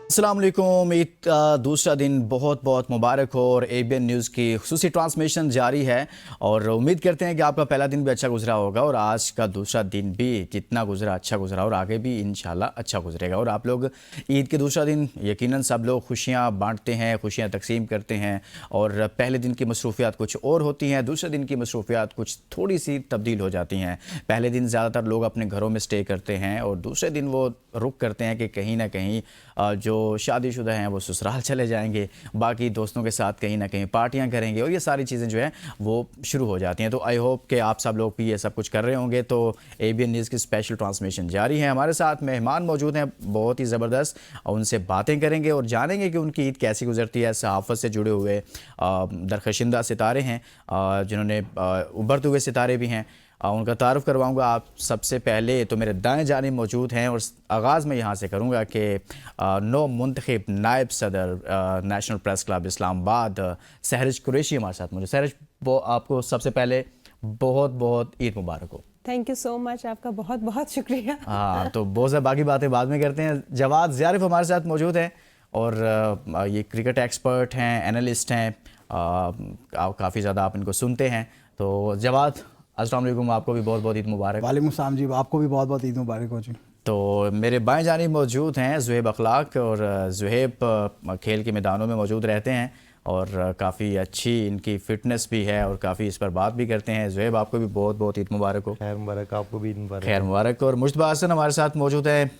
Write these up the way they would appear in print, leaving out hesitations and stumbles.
अस्सलाम वालेकुम। ईद का दूसरा दिन बहुत बहुत मुबारक हो और ABN न्यूज़ की खुसूसी ट्रांसमिशन जारी है और उम्मीद करते हैं कि आपका पहला दिन भी अच्छा गुजरा होगा और आज का दूसरा दिन भी जितना गुजरा अच्छा गुजरा और आगे भी इंशाल्लाह अच्छा गुजरेगा। और आप लोग ईद के दूसरा दिन यकीनन सब लोग खुशियाँ बांटते हैं, खुशियाँ तकसीम करते हैं और पहले दिन की मसरूफियात कुछ और होती हैं, दूसरे दिन की मसरूफियात कुछ थोड़ी सी तब्दील हो जाती हैं। पहले दिन ज़्यादातर लोग अपने घरों में स्टे करते हैं और दूसरे दिन वो रुक करते हैं कि कहीं ना कहीं जो शादीशुदा हैं वो ससुराल चले जाएंगे, बाकी दोस्तों के साथ कहीं ना कहीं पार्टियां करेंगे और ये सारी चीज़ें जो हैं वो शुरू हो जाती हैं। तो आई होप कि आप सब लोग भी ये सब कुछ कर रहे होंगे। तो ABN न्यूज़ की स्पेशल ट्रांसमिशन जारी है। हमारे साथ मेहमान मौजूद हैं बहुत ही ज़बरदस्त और उनसे बातें करेंगे और जानेंगे कि उनकी ईद कैसी गुजरती है। सहाफ़त से जुड़े हुए दरखशिंदा सितारे हैं जिन्होंने उभरते हुए सितारे भी हैं, उनका तारुफ करवाऊंगा। आप सबसे पहले तो मेरे दाएं जानिब मौजूद हैं और आगाज़ में यहाँ से करूँगा कि नो मुंतखब नायब सदर national press club Islamabad Sahrish Qureshi हमारे साथ मौजूद। सहरिश, आपको सबसे पहले बहुत बहुत ईद मुबारक हो। थैंक यू सो मच, आपका बहुत बहुत शुक्रिया। हाँ, तो बहुत सारी बाकी बातें बाद में करते हैं। जवाद ज़ारिफ हमारे साथ मौजूद हैं और ये क्रिकेट एक्सपर्ट हैं, एनालिस्ट हैं, काफ़ी ज़्यादा आप इनको सुनते हैं। तो जवाद, अस्सलाम वालेकुम, आपको भी बहुत बहुत ईद मुबारक। वालेकुम सलाम जी, आपको भी बहुत बहुत ईद मुबारक हो जी। तो मेरे बाएं जानिब मौजूद हैं ज़ुहैब अखलाक और ज़ुहैब खेल के मैदानों में मौजूद रहते हैं और काफ़ी अच्छी इनकी फ़िटनेस भी है और काफ़ी इस पर बात भी करते हैं। ज़ुहैब, आपको भी बहुत बहुत ईद मुबारक हो। खैर मुबारक, आपको भी ईद मुबारक। खैर मुबारक। और मुश्तबा हसन हमारे साथ मौजूद है,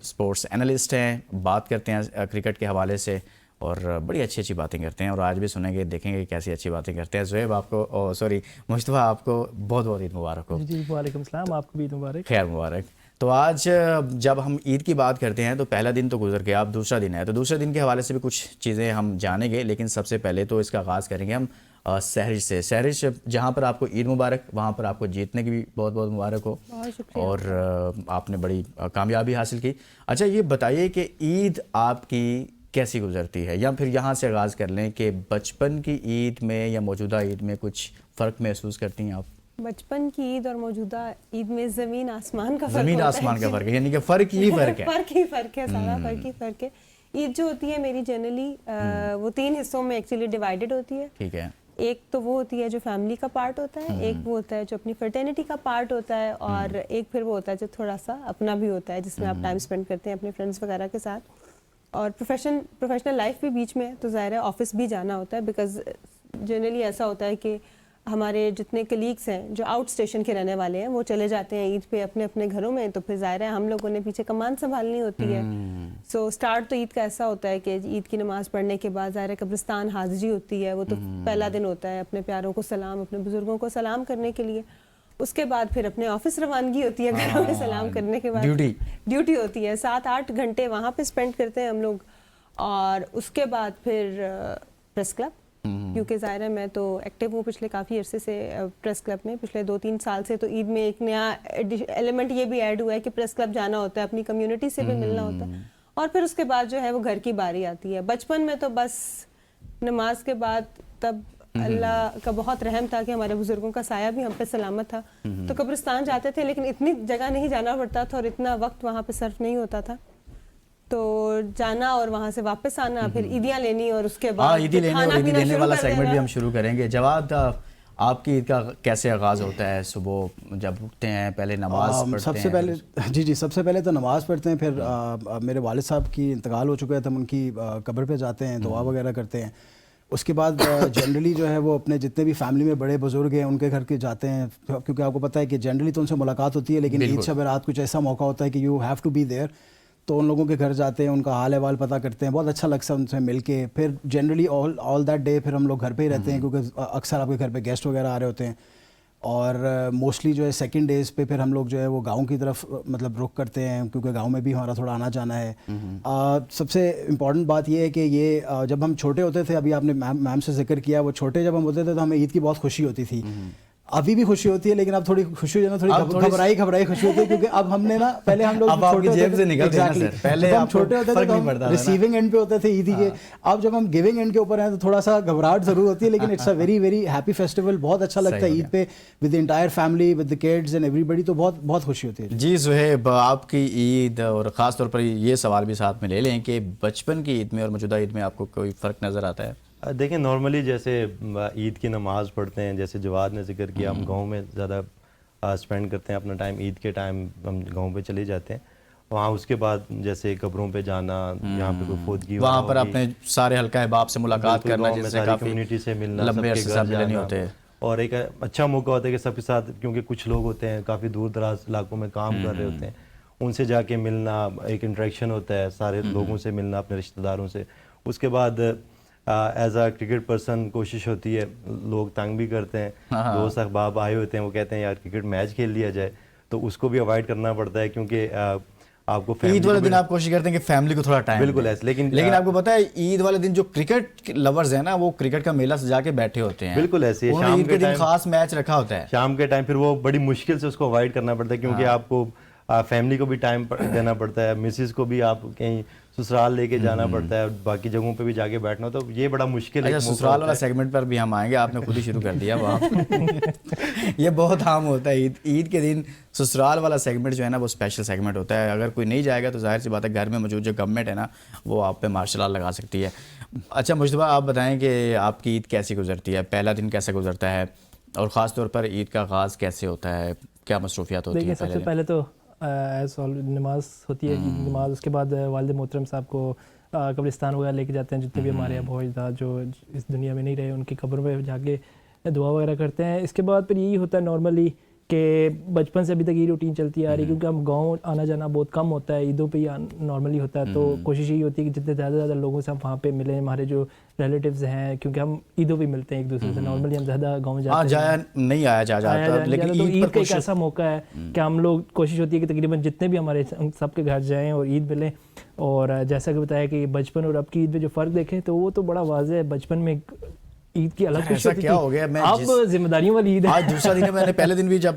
स्पोर्ट्स एनालिस्ट हैं, बात करते हैं क्रिकेट के हवाले से और बड़ी अच्छी अच्छी बातें करते हैं और आज भी सुनेंगे, देखेंगे कैसी अच्छी बातें करते हैं। ज़ुहैब, आपको सॉरी मुश्तबा, आपको बहुत बहुत ईद मुबारक हो। जी वालेकुम सलाम, आपको भी ईद मुबारक। खैर मुबारक। तो आज जब हम ईद की बात करते हैं तो पहला दिन तो गुजर गया, अब दूसरा दिन है, तो दूसरे दिन के हवाले से भी कुछ चीज़ें हम जानेंगे, लेकिन सबसे पहले तो इसका आगाज़ करेंगे हम सहरिश से। सहरिश, जहाँ पर आपको ईद मुबारक, वहाँ पर आपको जीतने की भी बहुत बहुत मुबारक हो और आपने बड़ी कामयाबी हासिल की। अच्छा, ये बताइए कि ईद आपकी कैसी गुजरती है, या फिर यहाँ से आगाज़ कर लें कि बचपन की ईद में या मौजूदा ईद में कुछ फ़र्क महसूस करती हैं आप? बचपन की ईद और मौजूदा ईद में ज़मीन आसमान का फ़र्क ज़मीन आसमान का फ़र्क है, यानी कि फ़र्क ही फ़र्क है। फ़र्क ही फ़र्क है, सारा फ़र्क ही फ़र्क है। ईद जो होती है मेरी जनरली वो 3 हिस्सों में एक्चुअली डिवाइडेड होती है। ठीक है। एक तो वो होती है जो फैमिली का पार्ट होता है, एक वो होता है जो अपनी फर्टेनिटी का पार्ट होता है और एक फिर वो होता है जो थोड़ा सा अपना भी होता है, जिसमें आप टाइम स्पेंड करते हैं अपने फ्रेंड्स वगैरह के साथ। और प्रोफेशनल लाइफ भी बीच में है, तो ज़ाहिर है ऑफिस भी जाना होता है, बिकॉज जनरली ऐसा होता है कि हमारे जितने कलीग्स हैं जो आउट स्टेशन के रहने वाले हैं वो चले जाते हैं ईद पे अपने अपने घरों में, तो फिर ज़ाहिर है हम लोगों ने पीछे कमान संभालनी होती है। सो स्टार्ट तो ईद का ऐसा होता है कि ईद की नमाज़ पढ़ने के बाद ज़ाहिर है कब्रिस्तान हाज़री होती है, वो तो पहला दिन होता है अपने प्यारों को सलाम, अपने बुजुर्गों को सलाम करने के लिए। उसके बाद फिर अपने ऑफिस रवानगी होती है, घरों में सलाम करने के बाद ड्यूटी होती है, 7-8 घंटे वहाँ पे स्पेंड करते हैं हम लोग। और उसके बाद फिर प्रेस क्लब, क्योंकि ज़ाहिर है मैं तो एक्टिव हूँ पिछले काफ़ी अरसे से प्रेस क्लब में, पिछले 2-3 साल से। तो ईद में एक नया एलिमेंट ये भी ऐड हुआ है कि प्रेस क्लब जाना होता है, अपनी कम्युनिटी से भी मिलना होता है। और फिर उसके बाद जो है वो घर की बारी आती है। बचपन में तो बस नमाज के बाद तब अल्लाह का बहुत रहम था कि हमारे बुजुर्गों का साया भी हम पे सलामत था, तो कब्रिस्तान जाते थे, लेकिन इतनी जगह नहीं जाना पड़ता था और इतना वक्त वहाँ पे सर्फ नहीं होता था, तो जाना और वहाँ से वापस आना, फिर ईदियाँ लेनी और उसके बाद ईदी लेने और ईदी देने वाला सेगमेंट भी हम शुरू करेंगे। जवाद, आपकी ईद का कैसे आगाज़ होता है? सुबह जब उठते हैं पहले नमाज पढ़ते हैं? सबसे पहले जी सबसे पहले तो नमाज़ पढ़ते हैं, फिर मेरे वालिद साहब की इंतकाल हो चुका है, तो हम उनकी कब्र पे जाते हैं, दुआ वगैरह करते हैं। उसके बाद जनरली जो है वो अपने जितने भी फैमिली में बड़े बुजुर्ग हैं उनके घर के जाते हैं, क्योंकि आपको पता है कि जनरली तो उनसे मुलाकात होती है, लेकिन ईद शब रात कुछ ऐसा मौका होता है कि you have to be there, तो उन लोगों के घर जाते हैं, उनका हाल अहवाल पता करते हैं, बहुत अच्छा लगता है उनसे मिल के। फिर जनरली ऑल दैट डे फिर हम लोग घर पे ही रहते हैं, क्योंकि अक्सर आपके घर पे गेस्ट वगैरह आ रहे होते हैं। और मोस्टली जो है सेकंड डेज़ पे फिर हम लोग जो है वो गांव की तरफ मतलब रुख करते हैं, क्योंकि गांव में भी हमारा थोड़ा आना जाना है। सबसे इम्पॉर्टेंट बात ये है कि ये जब हम छोटे होते थे, अभी आपने मैम से जिक्र किया, वो छोटे जब हम होते थे तो हमें ईद की बहुत खुशी होती थी अभी भी खुशी होती है, लेकिन अब थोड़ी खुशी जो है ना थोड़ी घबराई खुशी होती है, क्योंकि अब हमने ना पहले हम लोग अब आपकी छोटे जेब होते से थे, निकलते हैं ना exactly, सर, पहले जब हम आपको छोटे होते फर्क थे तो नहीं हम पड़ता था ना। रिसीविंग एंड पे होते थे ईदी के, अब जब हम गिविंग एंड के ऊपर हैं तो थोड़ा सा घबराहट जरूर होती है, लेकिन it's a very very happy festival, बहुत अच्छा लगता है ईद पे with the entire family, with the kids and everybody, तो बहुत बहुत खुशी होती है। जी सुहेब, आपकी ईद और ख़ास तौर पर ये सवाल भी साथ में ले लें कि बचपन की ईद में और मौजूदा ईद में आपको कोई फ़र्क नज़र आता है? देखिए नॉर्मली जैसे ईद की नमाज़ पढ़ते हैं, जैसे जवाद ने जिक्र किया, हम गांव में ज़्यादा स्पेंड करते हैं अपना टाइम, ईद के टाइम हम गांव पे चले जाते हैं, वहाँ उसके बाद जैसे कब्रों पे जाना, यहाँ पे कोई फौतगी वहाँ पर अपने सारे हल्का अहबाब से मुलाकात करना, जिससे काफ़ी कम्युनिटी से मिलना, लंबे सबके अरसे घर साथ मिले नहीं जाना, होते। और एक अच्छा मौका होता है कि सबके साथ, क्योंकि कुछ लोग होते हैं काफ़ी दूर दराज इलाकों में काम कर रहे होते हैं, उनसे जाके मिलना, एक इंटरेक्शन होता है, सारे लोगों से मिलना, अपने रिश्तेदारों से। उसके बाद एज अ क्रिकेट पर्सन कोशिश होती है, लोग तंग भी करते हैं, दोस्त अहबाब आए होते हैं, वो कहते हैं यार क्रिकेट मैच खेल लिया जाए, तो उसको भी अवॉइड करना पड़ता है, क्योंकि आपको ईद वाले दिन आप कोशिश करते हैं कि फैमिली को थोड़ा टाइम बिल्कुल दें। ऐसे, लेकिन आपको पता है ईद वाले दिन जो क्रिकेट लवर्स हैं ना, वो क्रिकेट का मेला सजा के बैठे होते हैं। बिल्कुल ऐसे ही, उन्होंने ईद के दिन खास मैच रखा होता है, शाम के टाइम फिर वो बड़ी मुश्किल से उसको अवॉइड करना पड़ता है, क्योंकि आपको फैमिली को भी टाइम देना पड़ता है, मिसेस को भी आप कहीं ससुराल लेके जाना पड़ता है, बाकी जगहों पे भी जाके बैठना, तो ये बड़ा मुश्किल है। अच्छा, ससुराल वाला सेगमेंट पर भी हम आएंगे, आपने खुद ही शुरू कर दिया वहाँ। ये बहुत आम होता है, ईद के दिन ससुराल वाला सेगमेंट जो है ना, वो स्पेशल सेगमेंट होता है। अगर कोई नहीं जाएगा तो जाहिर सी बात है घर में मौजूद जो गवर्नमेंट है ना, वो आप पे मार्शल लॉ लगा सकती है। अच्छा मुश्तबा, आप बताएं कि आपकी ईद कैसी गुजरती है, पहला दिन कैसे गुजरता है, और ख़ास तौर पर ईद का आगाज़ कैसे होता है, क्या मसरूफियात होती है? देखिए सबसे पहले तो नमाज होती है, नमाज, उसके बाद वालिद मोहतरम साहब को कब्रिस्तान वगैरह लेके जाते हैं, जितने भी हमारे यहाँ भोजदार जो इस दुनिया में नहीं रहे, उनकी कब्र पे जाके दुआ वगैरह करते हैं। इसके बाद फिर यही होता है नॉर्मली कि बचपन से अभी तक ये रूटीन चलती आ रही है, क्योंकि हम गांव आना जाना बहुत कम होता है, ईदों पे ही नॉर्मली होता है, तो कोशिश यही होती है कि जितने ज़्यादा लोगों से हम वहाँ पे मिलें, हमारे जो रिलेटिव्स हैं, क्योंकि हम ईदों पे मिलते हैं एक दूसरे से, नॉर्मली हम ज़्यादा गाँव जाते हैं, नहीं आया जाता, लेकिन तो ईद का एक ऐसा मौका है कि हम लोग कोशिश होती है कि तकरीबन जितने भी हमारे सबके घर जाएँ और ईद मिलें। और जैसा कि बताया कि बचपन और अब की ईद में जो फ़र्क देखें तो वो तो बड़ा वाज़ेह है। बचपन में ईद की अलग खुशी होती थी, हो गया, मैं अब जिम्मेदारियों वाली ईद है। आज दूसरा दिन है, मैंने पहले दिन भी जब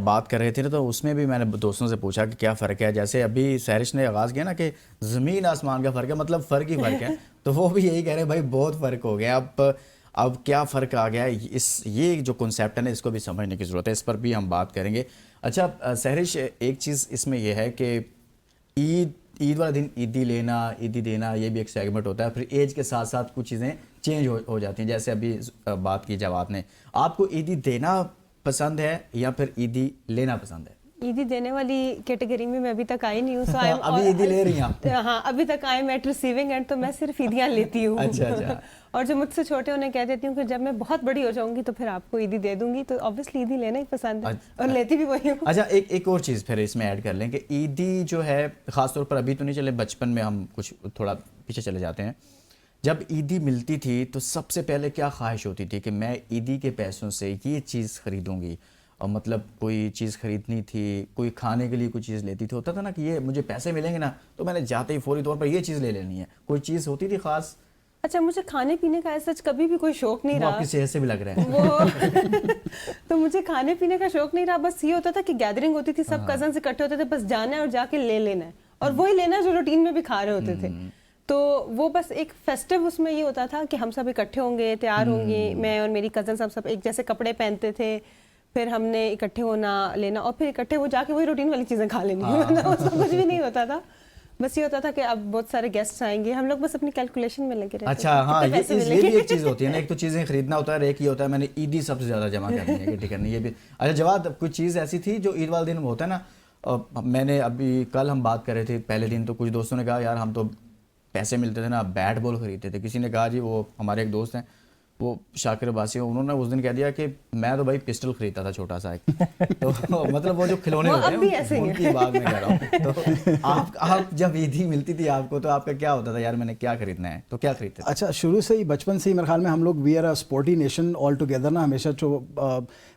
बात कर रहे थे ना, तो उसमें भी मैंने दोस्तों से पूछा कि क्या फ़र्क है। जैसे अभी सहरिश ने आगाज़ किया ना कि ज़मीन आसमान का फ़र्क है, मतलब फ़र्क ही फ़र्क है, तो वो भी यही कह रहे हैं भाई बहुत फ़र्क हो गया। अब क्या फ़र्क आ गया है, ये जो कॉन्सेप्ट है ना, इसको भी समझने की ज़रूरत है, इस पर भी हम बात करेंगे। अच्छा सहरिश, एक चीज़ इसमें यह है कि ईद वाला दिन ईदी लेना, ईदी देना, ये भी एक सेगमेंट होता है। फिर एज के साथ साथ कुछ चीज़ें चेंज हो जाती हैं, जैसे अभी बात की जवाब ने, आपको ईदी देना पसंद है या फिर ईदी लेना पसंद है? ईदी देने वाली कैटेगरी में मैं अभी तक आई नहीं हूँ, so अभी ईदी ले रही हैं आप? हाँ, अभी तक I am at receiving end, तो मैं सिर्फ ईदियाँ लेती हूँ। अच्छा। और जो मुझसे छोटे उन्हें कह देती हूँ कि जब मैं बहुत बड़ी हो जाऊंगी तो फिर आपको ईदी दे दूंगी, तो ऑब्वियसली ईदी लेना ही पसंद है और लेती भी वही हूँ। अच्छा, एक और चीज़ फिर इसमें ऐड कर लें कि ईदी जो है, ख़ासतौर पर अभी तो नहीं चले, बचपन में हम कुछ थोड़ा पीछे चले जाते हैं, जब ईदी मिलती थी तो सबसे पहले क्या ख्वाहिश होती थी कि मैं ईदी के पैसों से ये चीज़ ख़रीदूँगी, और मतलब कोई चीज़ ख़रीदनी थी, कोई खाने के लिए कोई चीज़ लेती थी, होता था ना कि ये मुझे पैसे मिलेंगे ना तो मैंने जाते ही फौरी तौर पर ये चीज़ ले लेनी है, कोई चीज़ होती थी ख़ास? अच्छा, मुझे खाने पीने का ऐसा कभी भी कोई शौक नहीं रहा। आपकी सेहत से भी लग रहा है वो तो मुझे खाने पीने का शौक नहीं रहा, बस ये होता था कि गैदरिंग होती थी, सब कजन्स इकट्ठे होते थे, बस जाना है और जाके ले लेना है, और वही लेना जो रूटीन में भी खा रहे होते थे। तो वो बस एक फेस्टिव उसमें ये होता था कि हम सब इकट्ठे होंगे, तैयार होंगे, मैं और मेरी कजन सब एक जैसे कपड़े पहनते थे, फिर हमने इकट्ठे होना, लेना, और फिर इकट्ठे वो जाके वही रूटीन वाली चीज़ें खा लेनी, मतलब उसमें कुछ भी नहीं होता था। बस ये होता था कि अब बहुत सारे गेस्ट आएंगे, हम लोग बस अपनी कैलकुलेशन में लगे रहते। अच्छा, हाँ, ये भी एक चीज़ होती है ना, एक तो चीज़ें खरीदना होता है, एक ये होता है मैंने ईदी सबसे ज़्यादा जमा करनी है, इकट्ठी करनी है, ये भी। अच्छा जवाब, कुछ चीज़ ऐसी थी जो ईद वाले दिन में होता है ना, मैंने अभी कल हम बात कर रहे थे पहले दिन, तो कुछ दोस्तों ने कहा यार हम तो पैसे मिलते थे ना, बैट बॉल खरीदते थे। किसी ने कहा जी, वो हमारे एक दोस्त हैं, वो शाकिर अब्बासी, उन्होंने उस दिन कह दिया कि मैं तो भाई पिस्टल खरीदता था छोटा सा एक। तो मतलब वो जो खिलौने होते हैं उनकी बात में कह रहा हूँ। तो आप जब ईदी मिलती थी आपको, तो आपका क्या होता था, यार मैंने क्या खरीदना है, तो क्या खरीदते थे? अच्छा, शुरू से ही, बचपन से ही मेरे ख्याल में हम लोग we are a sporty nation all together ना, हमेशा जो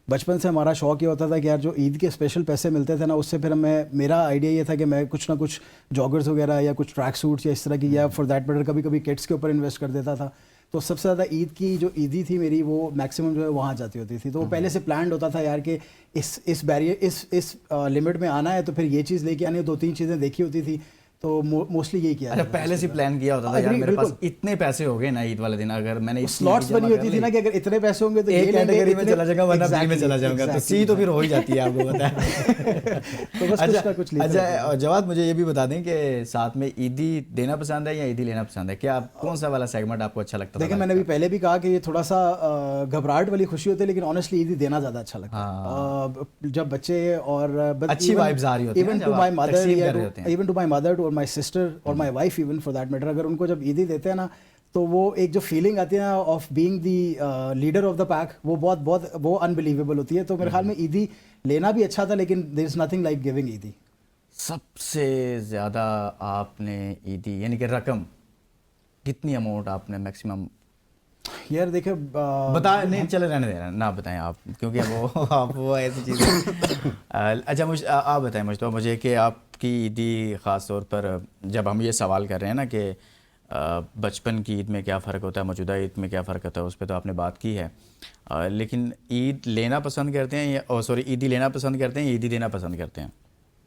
बचपन से हमारा शौक ये होता था कि यार जो ईद के स्पेशल पैसे मिलते थे ना, उससे फिर मेरा आइडिया ये था कि मैं कुछ ना कुछ जॉगर्स वगैरह या कुछ ट्रैक सूट्स या इस तरह की, या फॉर दैट मैटर कभी कभी किट्स के ऊपर इन्वेस्ट कर देता था। تو سب سے زیادہ عید کی جو عیدی تھی میری وہ میکسیمم جو ہے وہاں جاتی ہوتی تھی. تو وہ پہلے سے پلانڈ ہوتا تھا یار کہ اس بیریئر اس لمٹ میں آنا ہے تو پھر یہ چیز لے کے آنی ہے. 2-3 چیزیں دیکھی ہوتی تھی تو موسٹلی یہی کیا. اچھا پہلے سے پلان کیا ہوتا تھا یار میرے پاس اتنے پیسے ہو گئے نا عید والے دن, اگر میں نے سلاٹس بنی ہوتی تھی نا کہ اگر اتنے پیسے ہوں گے تو ایک کیٹیگری میں چلا جاؤں گا ورنہ بی میں چلا جاؤں گا, تو سی تو پھر ہو ہی جاتی ہے آپ کو پتہ ہے. تو بس کچھ اچھا جواد مجھے یہ بھی بتا دیں کہ ساتھ میں عیدی دینا پسند ہے یا عیدی لینا پسند ہے, کیا کون سا والا سیگمنٹ آپ کو اچھا لگتا ہے؟ دیکھیں میں نے بھی پہلے بھی کہا کہ یہ تھوڑا سا گھبراہٹ والی خوشی ہوتی ہے, لیکن آنیسٹلی عیدی دینا زیادہ اچھا لگتا ہے. جب بچے اور اچھی وائبز آ رہی ہوتی ہیں, ایون ٹو مائی مدر اور مائی سسٹر اور my wife even for that matter, اگر ان کو جب عیدی دیتے ہیں نا تو وہ ایک جو فیلنگ آتی ہے نا of being the leader of the peak, وہ بہت وہ انبلیویبل ہوتی ہے. تو میرے خیال میں عیدی لینا بھی اچھا تھا, لیکن دیر از نتھنگ لائک گیونگ عیدی. سب سے زیادہ آپ نے عیدی یعنی کہ رقم کتنی اماؤنٹ آپ نے میکسیمم؟ یار دیکھیں بتا نہیں چلے رہنے دینا نہ بتائیں آپ, کیونکہ وہ ایسی چیز ہے. اچھا آپ بتائیں مجھے کہ آپ کی عیدی خاص طور پر جب ہم یہ سوال کر رہے ہیں نا کہ بچپن کی عید میں کیا فرق ہوتا ہے, موجودہ عید میں کیا فرق ہوتا ہے, اس پہ تو آپ نے بات کی ہے, لیکن عید لینا پسند کرتے ہیں یا عیدی لینا پسند کرتے ہیں, عیدی دینا پسند کرتے ہیں؟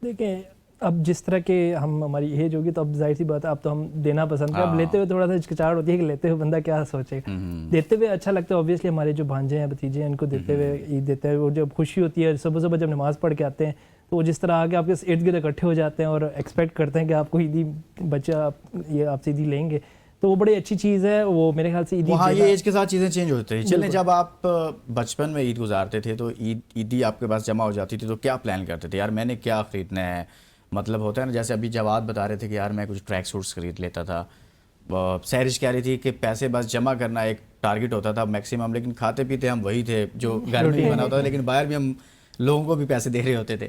دیکھیں اب جس طرح کے ہماری ایج ہوگی تو اب ظاہر سی بات ہے اب تو ہم دینا پسند کریں. اب لیتے ہوئے تھوڑا سا ہچکچاہٹ ہوتی ہے کہ لیتے ہوئے بندہ کیا سوچے گا. دیتے ہوئے اچھا لگتا ہے اوبیسلی, ہمارے جو بھانجے ہیں بھتیجے ہیں ان کو دیتے ہوئے عید دیتے ہیں, اور جب خوشی ہوتی ہے صبح صبح جب نماز پڑھ کے آتے ہیں تو وہ جس طرح آ کے آپ کے ارد گرد اکٹھے ہو جاتے ہیں اور ایکسپیکٹ کرتے ہیں کہ آپ کو عیدی بچہ یہ آپ سے عیدی لیں گے, تو وہ بڑی اچھی چیز ہے. وہ میرے خیال سے عیدی وہاں یہ ایج کے ساتھ چیزیں چینج ہوتی ہیں. چلیں جب آپ بچپن میں عید گزارتے تھے تو عیدی آپ کے پاس جمع ہو جاتی تھی تو کیا پلان کرتے تھے, یار میں نے کیا خریدنا ہے؟ مطلب ہوتا ہے نا جیسے ابھی جواد بتا رہے تھے کہ یار میں کچھ ٹریک سوٹس خرید لیتا تھا, سہرش کہہ رہی تھی کہ پیسے بس جمع کرنا ایک ٹارگٹ ہوتا تھا میکسیمم, لیکن کھاتے پیتے ہم وہی تھے جو گھر میں بنا ہوتا تھا, لیکن باہر بھی ہم لوگوں کو بھی پیسے دے رہے ہوتے تھے.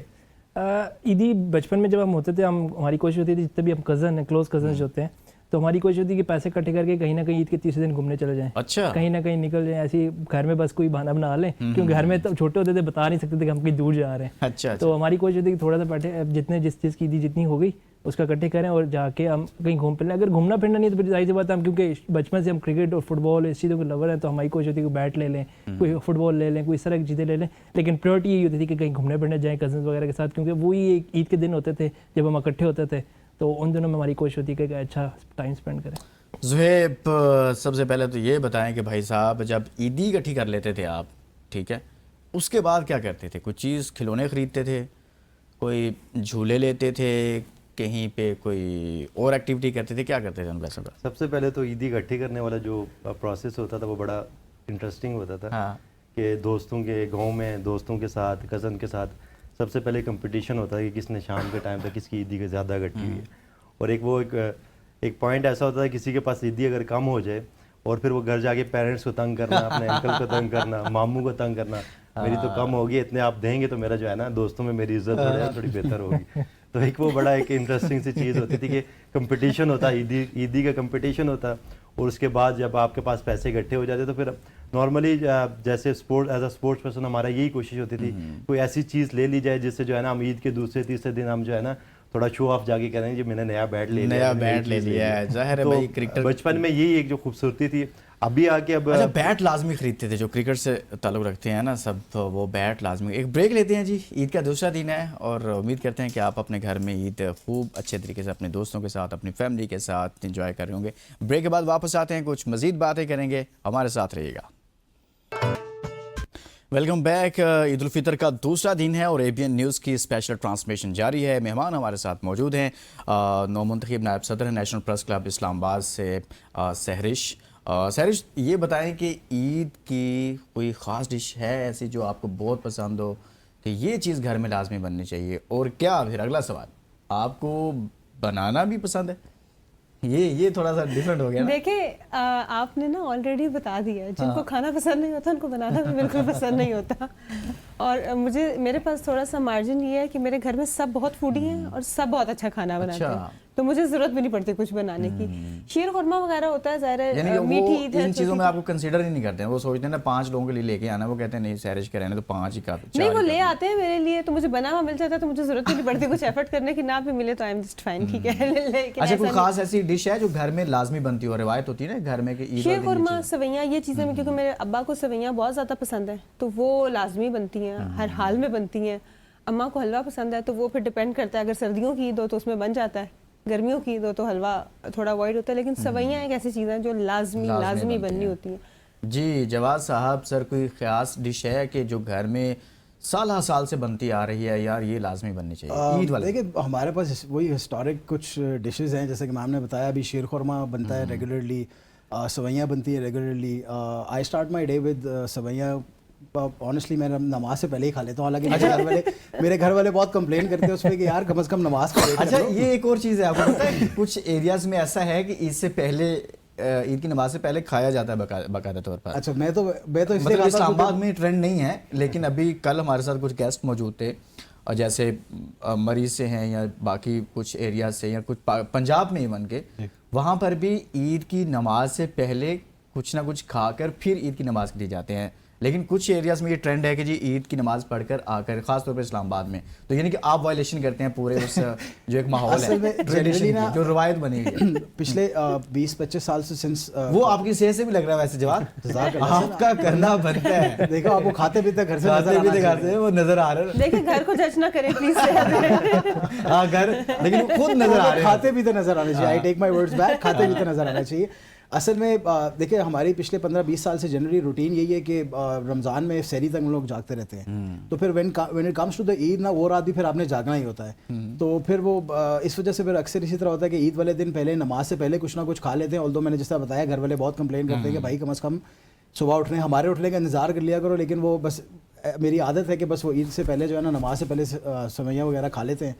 عیدی بچپن میں جب ہم ہوتے تھے ہماری کوشش ہوتی تھی جتنے بھی ہم کزن ہیں کلوز کزنز جو ہوتے ہیں تو ہماری کوشش ہوتی ہے کہ پیسے اکٹھے کر کے کہیں نہ کہیں عید کے تیسرے دن گھومنے چلے جائیں. اچھا کہیں نہ کہیں نکل جائیں, ایسی گھر میں بس کوئی بہانہ بنا لیں, کیونکہ گھر میں تو چھوٹے ہوتے تھے بتا نہیں سکتے تھے کہ ہم کہیں دور جا رہے ہیں. اچھا تو ہماری کوشش ہوتی ہے کہ تھوڑا سا بیٹھے جتنے جس چیز کی عیدی جتنی ہو گئی اس کا اکٹھے کریں اور جا کے ہم کہیں گھوم پھر لیں. اگر گھومنا پھرنا نہیں ہے تو پھر ظاہر سی بات ہے ہم کیونکہ بچپن سے ہم کرکٹ اور فٹ بال اس چیزوں کے لور ہیں تو ہماری کوشش ہوتی ہے کہ بیٹ لے لیں, کوئی فٹ بال لے لیں, کوئی اس طرح کی چیزیں لے لیں, لیکن پریورٹی یہی ہوتی تھی کہ کہیں گھومنے پھرنے جائیں کزنس وغیرہ کے ساتھ, کیونکہ وہی عید کے دن ہوتے تھے جب ہم اکٹھے ہوتے تھے, تو ان دنوں میں ہماری کوشش ہوتی ہے کہ اچھا ٹائم اسپینڈ کریں. زہیب سب سے پہلے تو یہ بتائیں کہ بھائی صاحب جب عیدی اکٹھی کر لیتے تھے آپ, ٹھیک ہے, اس کے بعد کیا کرتے تھے؟ کچھ چیز کھلونے خریدتے تھے, کوئی جھولے لیتے تھے, کہیں پہ کوئی اور ایکٹیویٹی کرتے تھے, کیا کرتے تھے ان پیسوں کا؟ سب سے پہلے تو عیدی اکٹھی کرنے والا جو پروسیس ہوتا تھا وہ بڑا انٹرسٹنگ ہوتا تھا کہ دوستوں کے گاؤں میں دوستوں کے ساتھ کزن کے ساتھ سب سے پہلے کمپٹیشن ہوتا ہے کہ کس نے شام کے ٹائم تک کس کی عیدی کے زیادہ اکٹھی ہوئی ہے. اور ایک پوائنٹ ایسا ہوتا ہے کسی کے پاس عیدی اگر کم ہو جائے اور پھر وہ گھر جا کے پیرنٹس کو تنگ کرنا, اپنے انکل کو تنگ کرنا, ماموں کو تنگ کرنا, میری تو کم ہوگی, اتنے آپ دیں گے تو میرا جو ہے نا دوستوں میں میری عزت تھوڑی بہتر ہوگی. تو ایک وہ بڑا ایک انٹرسٹنگ سی چیز ہوتی تھی کہ کمپٹیشن ہوتا, عیدی کا کمپٹیشن ہوتا. اور اس کے بعد جب آپ کے پاس پیسے اکٹھے ہو جاتے تو پھر نارملی جیسے ایز اے اسپورٹس پرسن ہمارا یہی کوشش ہوتی تھی کوئی ایسی چیز لے لی جائے جس سے جو ہے نا ہم عید کے دوسرے تیسرے دن ہم جو ہے نا تھوڑا شو آف جا کے کہہ رہے ہیں جی میں نے نیا بیٹ لے لیا ہے. ظاہر ہے بھائی کرکٹ بچپن میں یہی ایک جو خوبصورتی تھی. ابھی آ کے اب اچھا بیٹ لازمی خریدتے تھے جو کرکٹ سے تعلق رکھتے ہیں نا سب, وہ بیٹ لازمی. ایک بریک لیتے ہیں جی, عید کا دوسرا دن ہے اور امید کرتے ہیں کہ آپ اپنے گھر میں عید خوب اچھے طریقے سے اپنے دوستوں کے ساتھ اپنی فیملی کے ساتھ انجوائے کر رہے ہوں گے. بریک کے بعد واپس آتے ہیں, کچھ مزید باتیں کریں گے, ہمارے ساتھ رہیے گا. Welcome back. عید الفطر کا دوسرا دن ہے اور ABN نیوز کی اسپیشل ٹرانسمیشن جاری ہے. مہمان ہمارے ساتھ موجود ہیں, نو منتخب نائب صدر نیشنل پریس کلب اسلام آباد سے سہرش. سہرش یہ بتائیں کہ عید کی کوئی خاص ڈش ہے ایسی جو آپ کو بہت پسند ہو کہ یہ چیز گھر میں لازمی بننی چاہیے, اور کیا پھر اگلا سوال آپ کو بنانا بھی پسند ہے؟ یہ تھوڑا سا ڈیفرنٹ ہو گیا نا. دیکھیں آپ نے نا آلریڈی بتا دیا, جن کو کھانا پسند نہیں ہوتا ان کو بنانا بھی بالکل پسند نہیں ہوتا. اور میرے پاس تھوڑا سا مارجن یہ ہے کہ میرے گھر میں سب بہت فوڈی ہیں اور سب بہت اچھا کھانا بناتے ہیں, تو مجھے ضرورت بھی نہیں پڑتی کچھ بنانے کی. شیر خورما وغیرہ ہوتا ہے ظاہر یعنی ہے, کہ میٹھی وہ عید ہے. ان چیزوں میں آپ کو کنسیڈر ہی نہیں کرتے ہیں, وہ سوچتے ہیں نا 5 لوگوں کے لیے لے کے آنا, وہ کہتے ہیں نہیں سیرج کے رہنے تو 5 ہی کافی. نہیں, وہ لے آتے ہیں میرے لیے, تو مجھے بنا ہوا مل جاتا ہے, تو مجھے ضرورت ہی نہیں پڑتی کچھ ایفرٹ کرنے کی, نہ بھی ملے تو آئی ایم جسٹ فائن, ٹھیک ہے. لیکن اچھا, کوئی خاص ایسی ڈش ہے جو گھر میں لازمی بنتی ہو, روایت ہوتی ہے نا گھر میں کہ عید شیر خورما, سویاں, یہ چیزیں کیونکہ میرے ابا کو سویاں بہت زیادہ پسند ہیں, تو وہ لازمی بنتی ہیں, ہر حال میں بنتی ہیں. اماں کو حلوہ پسند ہے, تو وہ پھر ڈپینڈ کرتا ہے, اگر سردیوں کی عید ہو تو اس میں بن جاتا ہے, گرمیوں کی عید ہو تو حلوہ تھوڑا اوائڈ ہوتا ہے. لیکن سویاں ایک ایسی چیز ہیں جو لازمی بننی ہوتی ہیں. جی جواد صاحب, سر کوئی خاص ڈش ہے کہ جو گھر میں سال سے بنتی آ رہی ہے, یار یہ لازمی بننی چاہیے عید والے؟ دیکھیں ہمارے پاس وہی ہسٹورک کچھ ڈشز ہیں, جیسے کہ میم نے بتایا ابھی شیر خورما بنتا ہے ریگولرلی, سویاں بنتی ہے regularly. I start my day with seviyan. Honestly میں نماز سے پہلے ہی کھا لیتا ہوں, حالانکہ میرے گھر والے بہت کمپلین کرتے ہیں اس پہ کہ یار کم از کم نماز کا ویٹ اچھا, کرو. یہ ایک اور چیز ہے, آپ کو پتہ ہے کچھ ایریاز میں ایسا ہے کہ عید سے پہلے, عید کی نماز سے پہلے کھایا جاتا ہے باقاعدہ طور پر. اچھا, میں تو اس مطلب اسلام آباد میں ٹرینڈ نہیں ہے, لیکن ابھی کل ہمارے ساتھ کچھ گیسٹ موجود تھے, اور جیسے مریض سے ہیں یا باقی کچھ ایریاز سے یا کچھ پنجاب میں ایون کے, وہاں پر بھی عید کی نماز سے پہلے کچھ نہ کچھ کھا کر پھر عید کی نماز کے لیے جاتے ہیں. لیکن کچھ ایریاز میں یہ ٹرینڈ ہے کہ جی عید کی نماز پڑھ کر آ کر, خاص طور پہ اسلام آباد میں, تو یعنی کہ آپ وائلیشن کرتے ہیں پورے اس جو ایک ماحول ہے ٹریڈیشن کی, جو روایت بنی ہوئی ہے پچھلے 20-25 سال سے سنس. وہ آپ کی صحت سے بھی لگ رہا ہے ویسے جواد, آپ کا کرنا بنتا ہے. دیکھو آپ کو کھاتے پیتے گھر سے وہ نظر آ رہا ہے, دیکھیں گھر کو جج نہ کریں پلیز. ہاں گھر, لیکن وہ خود نظر آ رہے ہیں, کھاتے پیتے نظر آنے چاہیے. آئی ٹیک مائی ورڈز بیک, کھاتے پیتے نظر آنا چاہیے. اصل میں دیکھیں ہماری پچھلے 15-20 سال سے جنرلی روٹین یہی ہے کہ رمضان میں سحری تک ہم لوگ جاگتے رہتے ہیں, تو پھر when it comes to the Eid نا, وہ رات بھی پھر آپ نے جاگنا ہی ہوتا ہے. تو پھر وہ اس وجہ سے پھر اکثر اسی طرح ہوتا ہے کہ عید والے دن پہلے نماز سے پہلے کچھ نہ کچھ کھا لیتے ہیں. آلدو میں نے جس طرح بتایا گھر والے بہت کمپلین کرتے ہیں کہ بھائی کم از کم صبح اٹھنے, ہمارے اٹھنے کا انتظار کر لیا کرو. لیکن وہ بس میری عادت ہے کہ بس وہ عید سے پہلے جو ہے نا نماز سے پہلے سویاں وغیرہ کھا لیتے ہیں,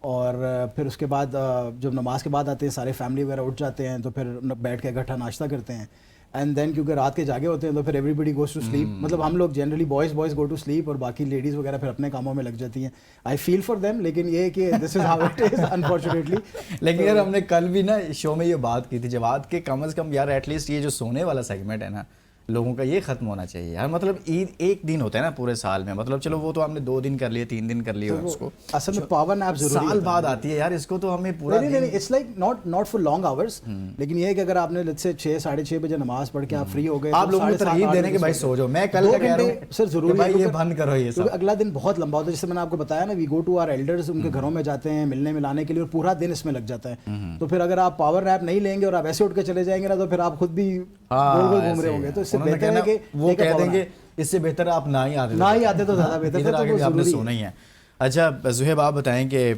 اور پھر اس کے بعد جب نماز کے بعد آتے ہیں سارے فیملی وغیرہ اٹھ جاتے ہیں, تو پھر بیٹھ کے اکٹھا ناشتہ کرتے ہیں. اینڈ دین کیونکہ رات کے جاگے ہوتے ہیں تو پھر everybody goes to sleep. مطلب ہم لوگ generally boys go to sleep, اور باقی لیڈیز وغیرہ پھر اپنے کاموں میں لگ جاتی ہیں. آئی فیل فار دیم, لیکن یہ کہ this is how it is unfortunately. لیکن یار ہم نے کل بھی نا شو میں یہ بات کی تھی جواد, کہ کم از کم یار ایٹ لیسٹ یہ جو سونے والا سیگمنٹ ہے نا لوگوں کا, یہ ختم ہونا چاہیے یار. مطلب عید ایک دن ہوتا ہے نا پورے سال میں, مطلب چلو وہ تو ہم نے 2 دن کر لیے, 3 دن کر لیے, اس کو اصل میں پاور نیپ ضروری سال بعد آتی ہے یار, اس کو تو ہمیں پورا نہیں, it's like not for long hours. لیکن یہ ہے کہ اگر آپ نے لیٹس سے 6-6:30 بجے نماز پڑھ کے آپ فری ہو گئے, آپ لوگوں کو ترغیب دینے کہ بھائی سو جاؤ. میں کل کا کہہ رہا ہوں سر ضروری بھائی یہ بند کرو, یہ سب اگلا دن بہت لمبا ہوتا ہے. جیسے میں نے آپ کو بتایا نا, وی گو ٹو آور ایلڈرز, ان کے گھروں میں جاتے ہیں ملنے ملانے کے لیے, اور پورا دن اس میں لگ جاتا ہے. تو پھر اگر آپ پاور نیپ نہیں لیں گے اور آپ ایسے اٹھ کے چلے جائیں گے نا, تو پھر آپ خود بھی گول گول گھوم رہے ہوں گے. تو اس سے بہتر ہے کہ وہ کہہ دیں گے اس سے بہتر آپ نہ ہی آتے تو زیادہ بہتر ہے, تو آپ نے سونا ہی ہے. اچھا زہیب, آپ بتائیں کہ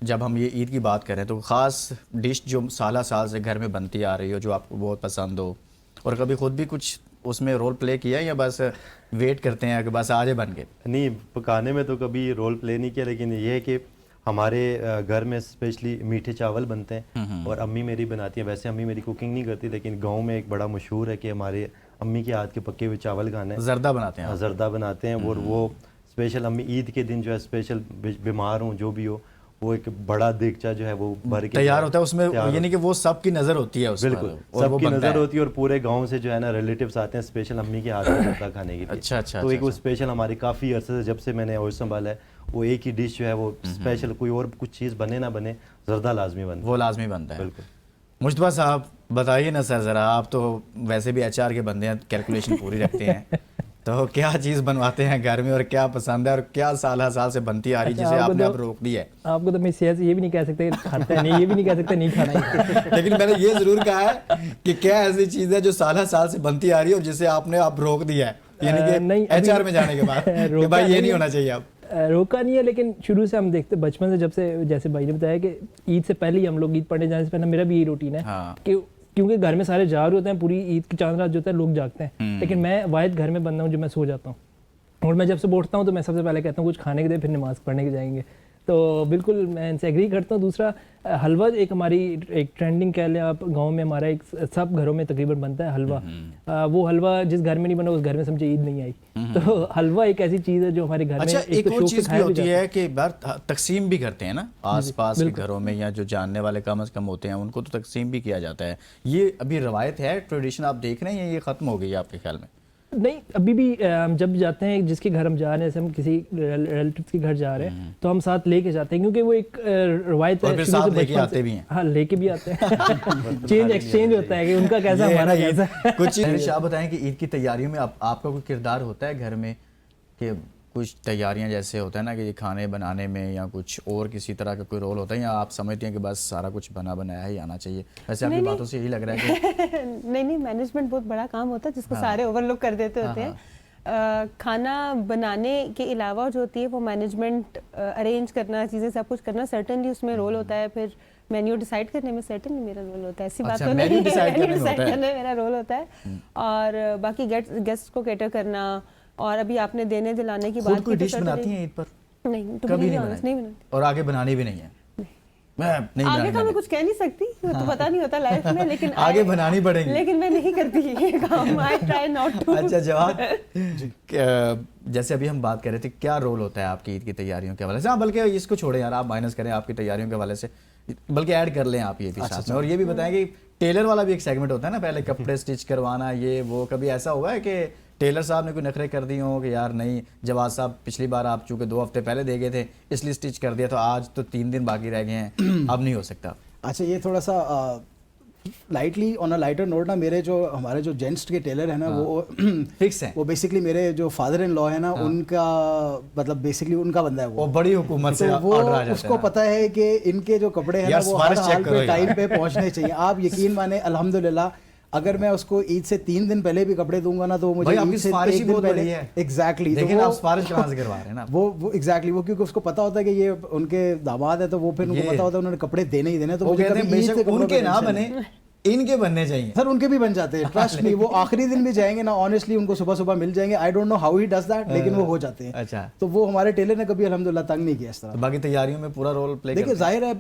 جب ہم یہ عید کی بات کریں تو خاص ڈش جو سال سے گھر میں بنتی آ رہی ہو, جو آپ کو بہت پسند ہو, اور کبھی خود بھی کچھ اس میں رول پلے کیا ہے, یا بس ویٹ کرتے ہیں کہ بس آج بن گئے؟ نہیں, پکانے میں تو کبھی رول پلے نہیں کیا, لیکن یہ ہے کہ ہمارے گھر میں اسپیشلی میٹھے چاول بنتے ہیں, اور امی میری بناتی ہیں. ویسے امی میری کوکنگ نہیں کرتی, لیکن گاؤں میں ایک بڑا مشہور ہے کہ ہمارے امی کے ہاتھ کے پکے ہوئے چاول کھانے. زردہ بناتے ہیں, زردہ بناتے ہیں, اور وہ اسپیشل امی عید کے دن جو ہے اسپیشل بیمار ہوں جو بھی ہو, وہ ایک بڑا دیگچا جو ہے وہ بھر کے تیار ہوتا ہے اس میں, یعنی کہ وہ سب کی نظر ہوتی ہے اس پر. بالکل سب کی نظر ہوتی ہے, اور پورے گاؤں سے جو ہے نا ریلیٹیوز آتے ہیں اسپیشل امی کے ہاتھ میں زردہ کھانے کے لیے. اچھا. تو ایک وہ اسپیشل ہماری کافی عرصے سے جب سے میں نے ہوش سنبھالا ہے, وہ ایک ہی ڈش جو ہے وہ اسپیشل, کوئی اور کچھ چیز بنے نہ بنے, زردہ لازمی بنتا ہے. وہ لازمی بنتا ہے. بالکل. مجتبیٰ صاحب بتائیے نا سر ذرا, آپ تو ویسے بھی HR کے بندے ہیں, کیلکولیشن پوری رکھتے ہیں, تو کیا چیز بنواتے ہیں گھر میں, اور کیا پسند ہے, اور کیا سال سے بنتی آ رہی جسے آپ نے اب روک دی ہے؟ آپ کو تو میں صحت سے یہ بھی نہیں کہہ سکتے کھاتا ہے نہیں, یہ بھی نہیں کہہ سکتے نہیں کھانا ہے. لیکن میں نے یہ ضرور کہا ہے کہ کیا ایسی چیز ہے جو سال سے بنتی آ رہی ہے اور جسے آپ نے اب روک دیا ہے, یعنی کہ HR میں جانے کے بعد کہ بھائی یہ نہیں ہونا چاہیے اب؟ روکا نہیں ہے, لیکن شروع سے ہم دیکھتے بچپن سے, جب سے جیسے بھائی نے بتایا کہ عید سے پہلے ہی ہم لوگ عید پڑھنے جانے سے پہلے, میرا بھی یہی روٹین ہے کہ کیونکہ گھر میں سارے جاگ رہے ہوتے ہیں, پوری عید کی چاند رات جو ہوتا ہے لوگ جاگتے ہیں, لیکن میں واحد گھر میں بندہ ہوں جو میں سو جاتا ہوں. اور میں جب سے اٹھتا ہوں تو میں سب سے پہلے کہتا ہوں کچھ کھانے کے دے, پھر نماز پڑھنے کے جائیں گے. तो बिल्कुल मैं इनसे एग्री करता हूँ। दूसरा हलवा एक हमारी एक ट्रेंडिंग कह लें आप, गांव में हमारा एक सब घरों में तकरीबन बनता है हलवा। वो हलवा जिस घर में नहीं बना उस घर में समझे ईद नहीं आई। तो हलवा एक ऐसी चीज़ है जो हमारे घर अच्छा, में एक तो और शौक से चीज़ भी खाया होती जाता है कि बार तकसीम भी करते हैं ना आस-पास के घरों में, या जो जानने वाले कम से कम होते हैं उनको तो तकसीम भी किया जाता है। ये अभी रवायत है, ट्रेडिशन आप देख रहे हैं, ये ख़त्म हो गई है आपके ख्याल में? नहीं, अभी भी हम जब जाते हैं जिसके घर हम जा रहे हैं, जैसे हम किसी रिलेटिव्स के घर जा रहे हैं तो हम साथ लेके जाते हैं, क्योंकि वो एक रवायत है। और फिर शुरू से साथ लेके बचपन आते से- भी हैं। हाँ, लेके भी आते हैं। चेंज एक्सचेंज होता है कि उनका कैसा ये है ना, हमारा ये कैसा। कुछ चीज़ आप बताएं कि ईद की तैयारियों में आपका कोई किरदार होता है घर में, कि कुछ तैयारियां जैसे होता है ना कि खाने बनाने में या कुछ और किसी तरह का कोई रोल होता है, या आप समझते हैं कि बस सारा कुछ बना बनाया ही आना चाहिए? वैसे आपकी बातों से यही लग रहा है कि नहीं, मैनेजमेंट बहुत बड़ा काम होता है जिसको सारे ओवरलुक कर देते होते हैं। खाना बनाने के अलावा जो होती है वो मैनेजमेंट अरेंज करना, चीज़ें सब कुछ करना, सर्टेनली उसमें रोल होता है। फिर मेन्यू डिसाइड करने में सर्टेनली मेरा रोल होता है, ऐसी बात अच्छा, तो नहीं मेन्यू है। डिसाइड करने में डिसाइड होता है। करने में मेरा रोल होता है। और बाकी गेस्ट को कैटर करना, और अभी आपने देने दिलाने की खुद बात कोई की तो डिश बनाती हैं ईद पर? नहीं, to कभी be नहीं honest, नहीं बनाती। और आगे बनानी भी नहीं है? मैं नहीं आगे बनानी का मैं कुछ कह नहीं सकती, वो तो पता नहीं होता लाइफ में, लेकिन आगे बनानी पड़ेगी। लेकिन मैं नहीं करती ये काम। I try not to. अच्छा, जवाब जैसे अभी हम बात कर रहे थे, क्या रोल होता है आपकी ईद की तैयारियों के हवाले से? हाँ, बल्कि इसको छोड़ें यार, आप माइनस करें आपकी तैयारियों के हवाले से, बल्कि ऐड कर लें आप ये भी साथ में। और ये भी बताएं कि टेलर वाला भी एक सेगमेंट होता है ना, पहले कपड़े स्टिच करवाना, ये वो, कभी ऐसा हुआ है कि टेलर साहब ने कोई नखरे कर दिए हो कि यार नहीं जवाद साहब पिछली बार आप चूँकि 2 हफ्ते पहले दे गए थे इसलिए स्टिच कर दिया, तो आज तो 3 दिन बाकी रह गए हैं, अब नहीं हो सकता? अच्छा, ये थोड़ा सा lightly on a lighter note ना, मेरे जो हमारे जो जेंट्स के टेलर है ना, वो फिक्स है, वो बेसिकली मेरे जो फादर इन लॉ है ना, उनका मतलब बेसिकली उनका बंदा है वो बड़ी हुकूमत से तो वो ऑर्डर आ जाता है उसको ना। पता है कि इनके जो कपड़े हैं ना यार, वो हर सिफारिश चेक हाल करो पे यार। टाइम पे पहुंचने चाहिए। आप यकीन माने, अल्हम्दुलिल्लाह अगर मैं उसको ईद से 3 दिन पहले भी कपड़े दूंगा ना, तो वो मुझे भाई, आपकी ईद से सिफारिश 1 ही दिन बहुत पहले बड़ी है। एग्जैक्टली। लेकिन आप सिफारिश कहाँ से करवा रहे हैं ना? वो एग्जैक्टली वो क्योंकि उसको पता होता है कि ये उनके दामाद है, तो वो फिर उनको पता होता है उन्होंने कपड़े देने ही देने, तो वो मुझे कहते हैं कभी ईद के बेशक कपड़ों उनके का ना टेंशन बने, नहीं। इनके बनने चाहिए। सर उनके भी बन जाते हैं, ट्रस्ट मी। वो आखिरी दिन भी जाएंगे ना, ऑनेस्टली उनको सुबह सुबह मिल जाएंगे। I don't know how he does that, लेकिन वो हो जाते हैं। अच्छा, तो वो हमारे टेलर ने कभी अल्हम्दुलिल्लाह तंग नहीं किया इस तो तरह। बाकी तैयारियों में पूरा रोल प्ले देखिए जाहिर है,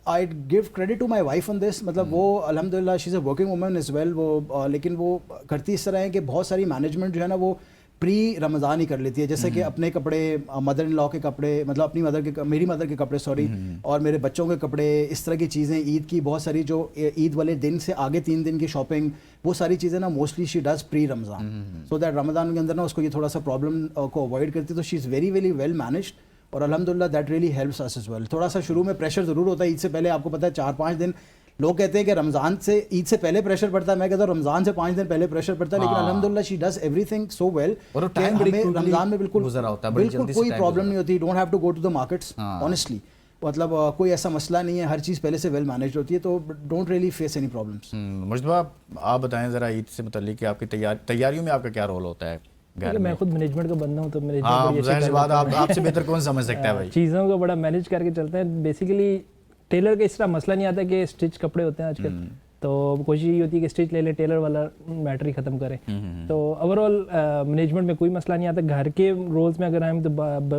I give credit to my wife on this, मतलब वो अल्हम्दुलिल्लाह she is a working woman as well. वो लेकिन वो करती इस तरह है कि बहुत सारी मैनेजमेंट जो है ना वो प्री रमज़ान ही कर लेती है। जैसे कि अपने कपड़े, मदर इन लॉ के कपड़े, मतलब अपनी मेरी मदर के कपड़े सॉरी, और मेरे बच्चों के कपड़े, इस तरह की चीज़ें, ईद की बहुत सारी जो ईद वाले दिन से आगे 3 दिन की शॉपिंग, वो सारी चीज़ें ना mostly she does pre Ramzan, so that Ramzan के अंदर ना उसको ये थोड़ा सा प्रॉब्लम को अवॉइड करती है। तो she is very very well managed, और अल्हम्दुलिल्लाह that really helps us as well. थोड़ा सा शुरू में प्रेशर ज़रूर होता है ईद से पहले, आपको पता है 4-5 दिन लोग कहते हैं कि रमज़ान से ईद से पहले प्रेशर पड़ता है, मैं कहता हूँ रमज़ान से 5 दिन पहले प्रेशर पड़ता है, लेकिन अल्हम्दुलिल्लाह she does everything so well. और टाइम बड़ी quickly रमज़ान में बिल्कुल गुजरा होता है, बड़ी बिल्कुल जल्दी से कोई time प्रॉब्लम गुजरा। नहीं होती, don't have to go to the markets honestly, मतलब कोई ऐसा मसला नहीं है, हर चीज़ पहले से वेल मैनेज होती है, तो don't really face any problems. Mujtaba, आप बताएं ज़रा ईद से मुतल्लिक कि आपकी तैयारियों में आपका क्या रोल होता है घर में? मैं खुद मैनेजमेंट का बंदा हूँ, तो मैनेजमेंट हाँ, बड़ी अच्छी जाहिर सी कर बात, लेता हूँ। आपसे बेहतर कौन समझ सकता है भाई? चीज़ों को बड़ा मैनेज करके चलते हैं। बेसिकली टेलर का इस तरह मसला नहीं आता कि स्टिच कपड़े होते हैं आजकल, तो कोशिश ये होती है कि स्टिच ले लें, टेलर वाला मैटर ही ख़त्म करें। तो ओवरऑल मैनेजमेंट में कोई मसला नहीं आता। घर के रोल्स में अगर हम तो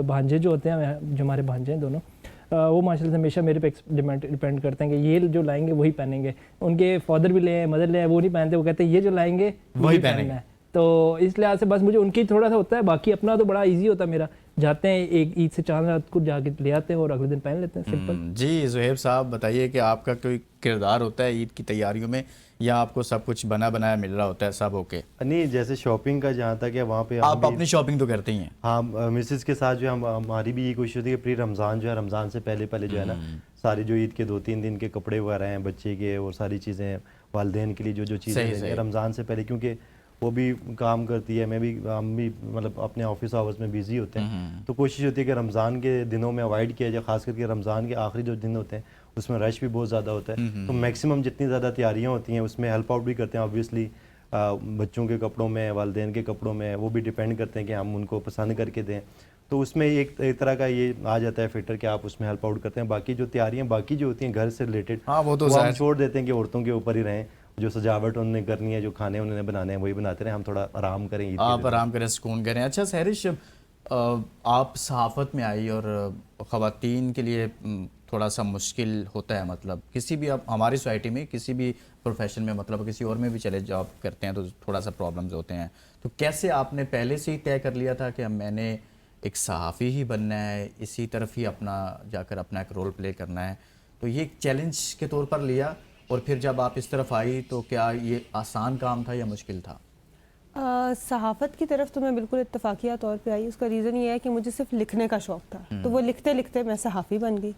भांजे जो होते हैं, जो हमारे भांजे हैं दोनों, वो माशाल्लाह से हमेशा मेरे पे डिपेंड करते हैं कि ये जो लाएंगे वही पहनेंगे। उनके फादर भी ले, मदर ले, वो नहीं पहनते, वो कहते हैं ये जो लाएंगे वही पहनना पहनेंगे। है। तो इस लिहाज से बस मुझे उनकी थोड़ा सा होता है, बाकी अपना तो बड़ा इजी होता है मेरा। जाते हैं एक ईद से चांद रात को जाके ले आते हैं और अगले दिन पहन लेते हैं, सिंपल। जी ज़ुहैब साहब, बताइए कि आपका कोई किरदार होता है ईद की तैयारियों में, या आपको सब कुछ बना बनाया मिल रहा होता है सब? ओके, नहीं, जैसे शॉपिंग का जहाँ तक है वहाँ पे आप अपनी शॉपिंग तो करते ही हैं? हाँ, मिसेस के साथ जो है हमारी भी ये कोशिश होती है कि प्री रमज़ान जो है, रमज़ान से पहले पहले जो है ना सारी जो ईद के 2-3 दिन के कपड़े वगैरह हैं बच्चे के, और सारी चीज़ें वालिदैन के लिए जो चीज़ें लेंगे रमज़ान से पहले, क्योंकि वो भी काम करती है, हम भी मतलब अपने ऑफिस आवर्स में बिजी होते हैं, तो कोशिश होती है कि रमज़ान के दिनों में अवॉइड किया जाए, खास करके रमज़ान के आखिरी जो दिन होते हैं उसमें रश भी बहुत ज़्यादा होता है। तो मैक्सिमम जितनी ज़्यादा तैयारियाँ होती हैं उसमें हेल्प आउट भी करते हैं ऑब्वियसली, बच्चों के कपड़ों में, वालिदैन के कपड़ों में, वो भी डिपेंड करते हैं कि हम उनको पसंद करके दें। तो उसमें एक तरह का ये आ जाता है फिल्टर कि आप उसमें हेल्प आउट करते हैं। बाकी जो तैयारियाँ बाकी जो होती हैं घर से रिलेटेड, हाँ, वो तो हम छोड़ देते हैं कि औरतों के ऊपर ही रहें। जो सजावट उन्होंने करनी है, जो खाने उन्होंने बनाने हैं वही बनाते रहे, हम थोड़ा आराम करें, ईद के आप दिन। आराम करें, सुकून करें। अच्छा सहरिश, آپ صحافت میں آئی اور خواتین کے لیے تھوڑا سا مشکل ہوتا ہے، مطلب کسی بھی اب ہماری سوسائٹی میں کسی بھی پروفیشن میں، مطلب کسی اور میں بھی چلے جاب کرتے ہیں تو تھوڑا سا پرابلمز ہوتے ہیں. تو کیسے آپ نے پہلے سے ہی طے کر لیا تھا کہ میں نے ایک صحافی ہی بننا ہے، اسی طرف ہی اپنا جا کر اپنا ایک رول پلے کرنا ہے؟ تو یہ ایک چیلنج کے طور پر لیا، اور پھر جب آپ اس طرف آئی تو کیا یہ آسان کام تھا یا مشکل تھا؟ صحافت کی طرف تو میں بالکل اتفاقیہ طور پہ آئی. اس کا ریزن یہ ہے کہ مجھے صرف لکھنے کا شوق تھا، تو وہ لکھتے لکھتے میں صحافی بن گئی.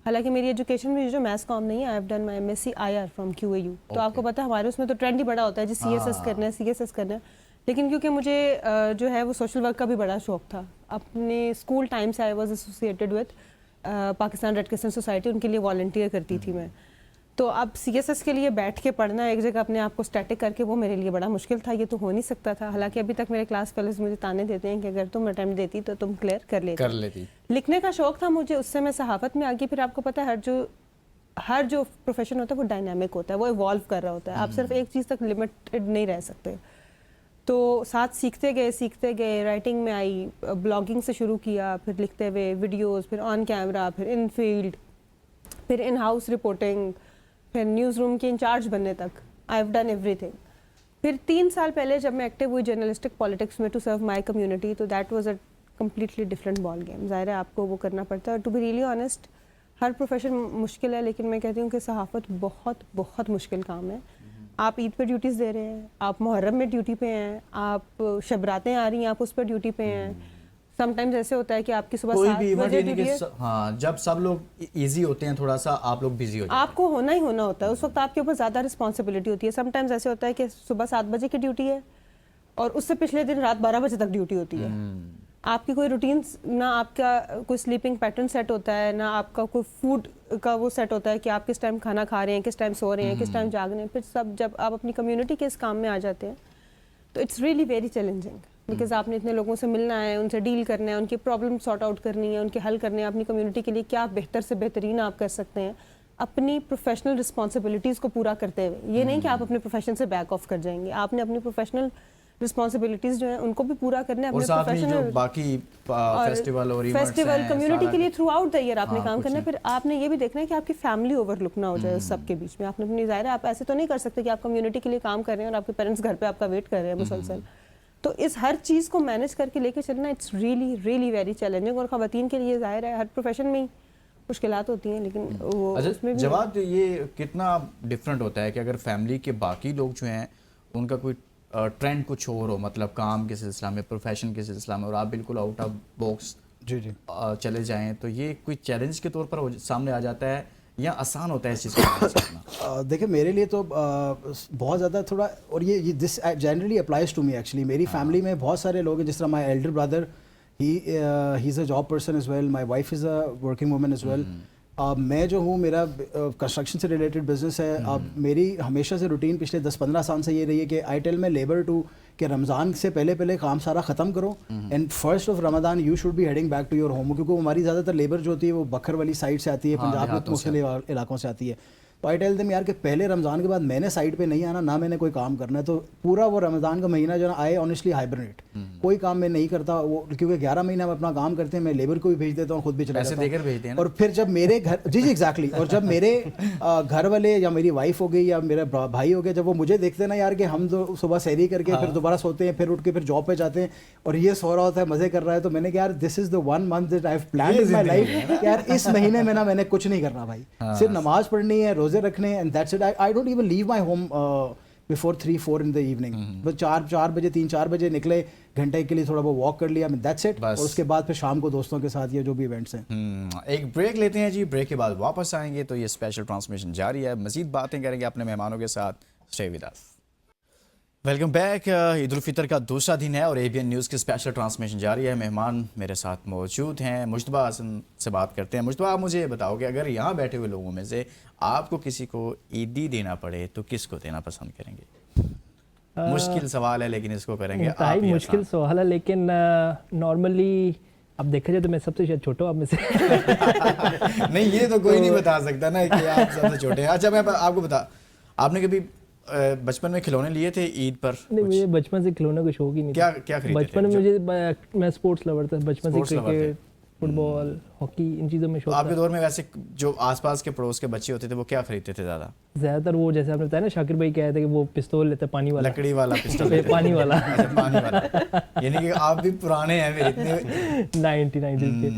حالانکہ میری ایجوکیشن میں جو میس کام نہیں ہے، آئی have done my MSc IR from QAU. تو آپ کو پتہ ہے ہمارے اس میں تو ٹرینڈ ہی بڑا ہوتا ہے جی CSS کرنا ہے، CSS کرنا ہے. لیکن کیونکہ مجھے جو ہے وہ سوشل ورک کا بھی بڑا شوق تھا، اپنے اسکول ٹائم سے I was associated with Pakistan red crescent society, ان کے لیے والنٹیئر کرتی تھی میں. تو اب CSS کے لیے بیٹھ کے پڑھنا ایک جگہ اپنے آپ کو اسٹیٹک کر کے، وہ میرے لیے بڑا مشکل تھا. یہ تو ہو نہیں سکتا تھا. حالانکہ ابھی تک میرے کلاس فیلوز مجھے تانے دیتے ہیں کہ اگر تم اٹیمپٹ دیتی تو تم کلیئر کر لیتی. لکھنے کا شوق تھا مجھے، اس سے میں صحافت میں آگے. پھر آپ کو پتہ ہے ہر جو پروفیشن ہوتا ہے وہ ڈائنامک ہوتا ہے، وہ ایوالو کر رہا ہوتا ہے. آپ صرف ایک چیز تک لمیٹڈ نہیں رہ سکتے. تو ساتھ سیکھتے گئے. رائٹنگ میں آئی، بلاگنگ سے شروع کیا، پھر لکھتے ہوئے ویڈیوز، پھر آن کیمرہ، پھر ان فیلڈ، پھر ان ہاؤس رپورٹنگ، پھر نیوز روم کے انچارج بننے تک. I have done everything. پھر 3 سال پہلے جب میں ایکٹیو ہوئی جرنلسٹک پالیٹکس میں ٹو سرو مائی کمیونٹی، تو that was a completely different ball game. ظاہر ہے آپ کو وہ کرنا پڑتا ہے. ٹو بی ریئلی آنیسٹ، ہر پروفیشن مشکل ہے، لیکن میں کہتی ہوں کہ صحافت بہت بہت مشکل کام ہے. آپ عید پہ ڈیوٹیز دے رہے ہیں، آپ محرم میں ڈیوٹی پہ ہیں، آپ شب راتیں آ رہی ہیں، آپ اس پہ ڈیوٹی پہ ہیں. سم ٹائمز ایسے ہوتا ہے کہ آپ کی صبح 7 بجے ڈیوٹی ہے. ہاں، جب سب لوگ ایزی ہوتے ہیں تھوڑا سا، آپ لوگ بزی ہو جاتے ہیں. آپ کو ہونا ہی ہونا ہوتا ہے اس وقت، آپ کے اوپر زیادہ رسپانسبلٹی ہوتی ہے. سم ٹائمز ایسے ہوتا ہے کہ صبح 7 بجے کی ڈیوٹی ہے اور اس سے پچھلے دن رات 12 بجے تک ڈیوٹی ہوتی ہے. آپ کی کوئی روٹین، نہ آپ کا کوئی سلیپنگ پیٹرن سیٹ ہوتا ہے، نہ آپ کا کوئی فوڈ کا وہ سیٹ ہوتا ہے کہ آپ کس ٹائم کھانا کھا رہے ہیں، کس ٹائم سو رہے ہیں، کس ٹائم جاگ رہے ہیں. پھر سب جب آپ اپنی کمیونٹی کے اس کام میں آ جاتے ہیں تو it's really very challenging, because آپ نے اتنے لوگوں سے ملنا ہے، ان سے ڈیل کرنا ہے، ان کی پرابلم سارٹ آؤٹ کرنی ہے، ان کے حل کرنے ہیں. اپنی کمیونٹی کے لیے کیا بہتر سے بہترین آپ کر سکتے ہیں اپنی پروفیشنل رسپانسبلٹیز کو پورا کرتے ہوئے. یہ نہیں کہ آپ اپنے پروفیشن سے بیک آف کر جائیں گے. آپ نے اپنی پروفیشنل رسپانسبلٹیز جو ہیں ان کو بھی پورا کرنا ہے. اور ساتھ میں جو باقی فیسٹیول اور ایونٹس ہیں، کمیونٹی کے لیے تھرو آؤٹ دا ایئر آپ نے کام کرنا ہے. پھر آپ نے یہ بھی دیکھنا ہے کہ آپ کی فیملی اوور لک نہ ہو جائے اس سب کے بیچ میں. آپ نے اپنی ظاہر ہے آپ ایسے تو نہیں کر سکتے کہ آپ کمیونٹی کے لیے کام کر رہے ہیں اور آپ کے پیرنٹس گھر پہ آپ کا ویٹ کر رہے ہیں مسلسل. تو اس ہر چیز کو مینیج کر کے لے کے چلنا it's really really very challenging. اور خواتین کے لیے ظاہر ہے ہر پروفیشن میں مشکلات ہوتی ہیں، لیکن وہ اس میں بھی جواد یہ کتنا ڈفرینٹ ہوتا ہے کہ اگر فیملی کے باقی لوگ جو ہیں ان کا کوئی ٹرینڈ کچھ اور ہو، مطلب کام کے سلسلہ میں، پروفیشن کے سلسلہ میں، اور آپ بالکل آؤٹ آف باکس چلے جائیں، تو یہ کوئی چیلنج کے طور پر سامنے آ جاتا ہے یا آسان ہوتا ہے اس چیز کو مینیج کرنا؟ دیکھیں میرے لیے تو بہت زیادہ تھوڑا، اور یہ this generally applies to me actually. میری فیملی میں بہت سارے لوگ ہیں، جس طرح my elder brother he is a job person as well, my wife is a working woman as well. میں جو ہوں، میرا کنسٹرکشن سے ریلیٹڈ بزنس ہے. اب میری ہمیشہ سے روٹین پچھلے 10-15 سال سے یہ رہی ہے کہ I tell my labour to کہ رمضان سے پہلے کام سارا ختم کرو and first of Ramzan you should be heading back to your home. کیونکہ ہماری زیادہ تر لیبر جو ہوتی ہے وہ بکھر والی سائڈ سے آتی ہے، پنجاب میں مختلف علاقوں سے آتی ہے. تو آئی ٹیل دم یار کہ پہلے رمضان کے بعد میں نے سائڈ پہ نہیں آنا، نہ میں نے کوئی کام کرنا ہے. تو پورا وہ رمضان کا مہینہ جو ہے آئے آنیسٹلی ہائبرنیٹ، کوئی کام میں نہیں کرتا. وہ کیونکہ 11 مہینہ ہم اپنا کام کرتے ہیں، میں لیبر کو بھی بھیج دیتا ہوں، خود بھی چلا جاتا ہوں. اور پھر جب میرے گھر جی ایگزیکٹلی، اور جب میرے گھر والے یا میری وائف ہو گئی یا میرا بھائی ہو گیا، جب وہ مجھے دیکھتے ہیں نا یار کہ ہم تو صبح سحری کر کے پھر دوبارہ سوتے ہیں، پھر اٹھ کے پھر جاب پہ جاتے ہیں اور یہ سو رہا ہوتا ہے، مزے کر رہا ہے، تو میں نے کہا یار دس از دا 1 month that I have planned in my life کہ یار اس مہینے میں نا میں نے کچھ نہیں کرنا بھائی، صرف نماز پڑھنی ہے، روزے رکھنے ہیں، and that's it. I don't even leave my home before 3-4 in the evening. بس 4 بجے 3-4 بجے نکلے، گھنٹے کے لیے تھوڑا وہ واک کر لیا، دیٹس اٹ. اور اس کے بعد پھر شام کو دوستوں کے ساتھ یہ جو بھی ایونٹس ہیں. ایک بریک لیتے ہیں جی، بریک کے بعد واپس آئیں گے تو یہ اسپیشل ٹرانسمیشن جاری ہے، مزید باتیں کریں گے اپنے مہمانوں کے ساتھ. Stay with us. Welcome back. Eid ul-Fitr کا دوسرا دن ہے اور ABN نیوز کی اسپیشل ٹرانسمیشن جاری ہے. مہمان میرے ساتھ موجود ہیں، مجتبیٰ حسن سے بات کرتے ہیں. مجتبیٰ، آپ مجھے بتاؤ کہ اگر یہاں بیٹھے ہوئے لوگوں میں سے آپ کو کسی کو عیدی دینا پڑے تو کس کو دینا پسند کریں گے؟ مشکل سوال ہے لیکن اس کو کریں گے. مشکل سوال ہے لیکن نارملی اب دیکھا جائے تو میں سب سے شاید چھوٹا ہوں آپ میں سے. نہیں، یہ تو کوئی نہیں بتا سکتا نا کہ آپ سب سے چھوٹے ہیں. اچھا میں آپ کو آپ نے کبھی बचपन में खिलौने लिए थे ईद पर? नहीं, मुझे बचपन से खिलौने का शौक ही नहीं क्या था। क्या खरीदते बचपन में थे? मुझे मैं स्पोर्ट्स लवर था बचपन से, Sports lover थे। क्रिकेट, फुटबॉल, हॉकी, इन चीज़ों में तो शौक आपके था। दौर में वैसे जो आसपास के पड़ोस के बच्चे होते थे वो क्या खरीदते थे ज़्यादा? ज़्यादातर वो जैसे आपने बताया ना, शाकिर भाई कह रहे थे कि वो पिस्तौल लेते पानी वाला, लकड़ी वाला पिस्टल? पानी वाला। अच्छा, पानी वाला। यानी कि आप भी पुराने हैं फिर इतने। 90 के।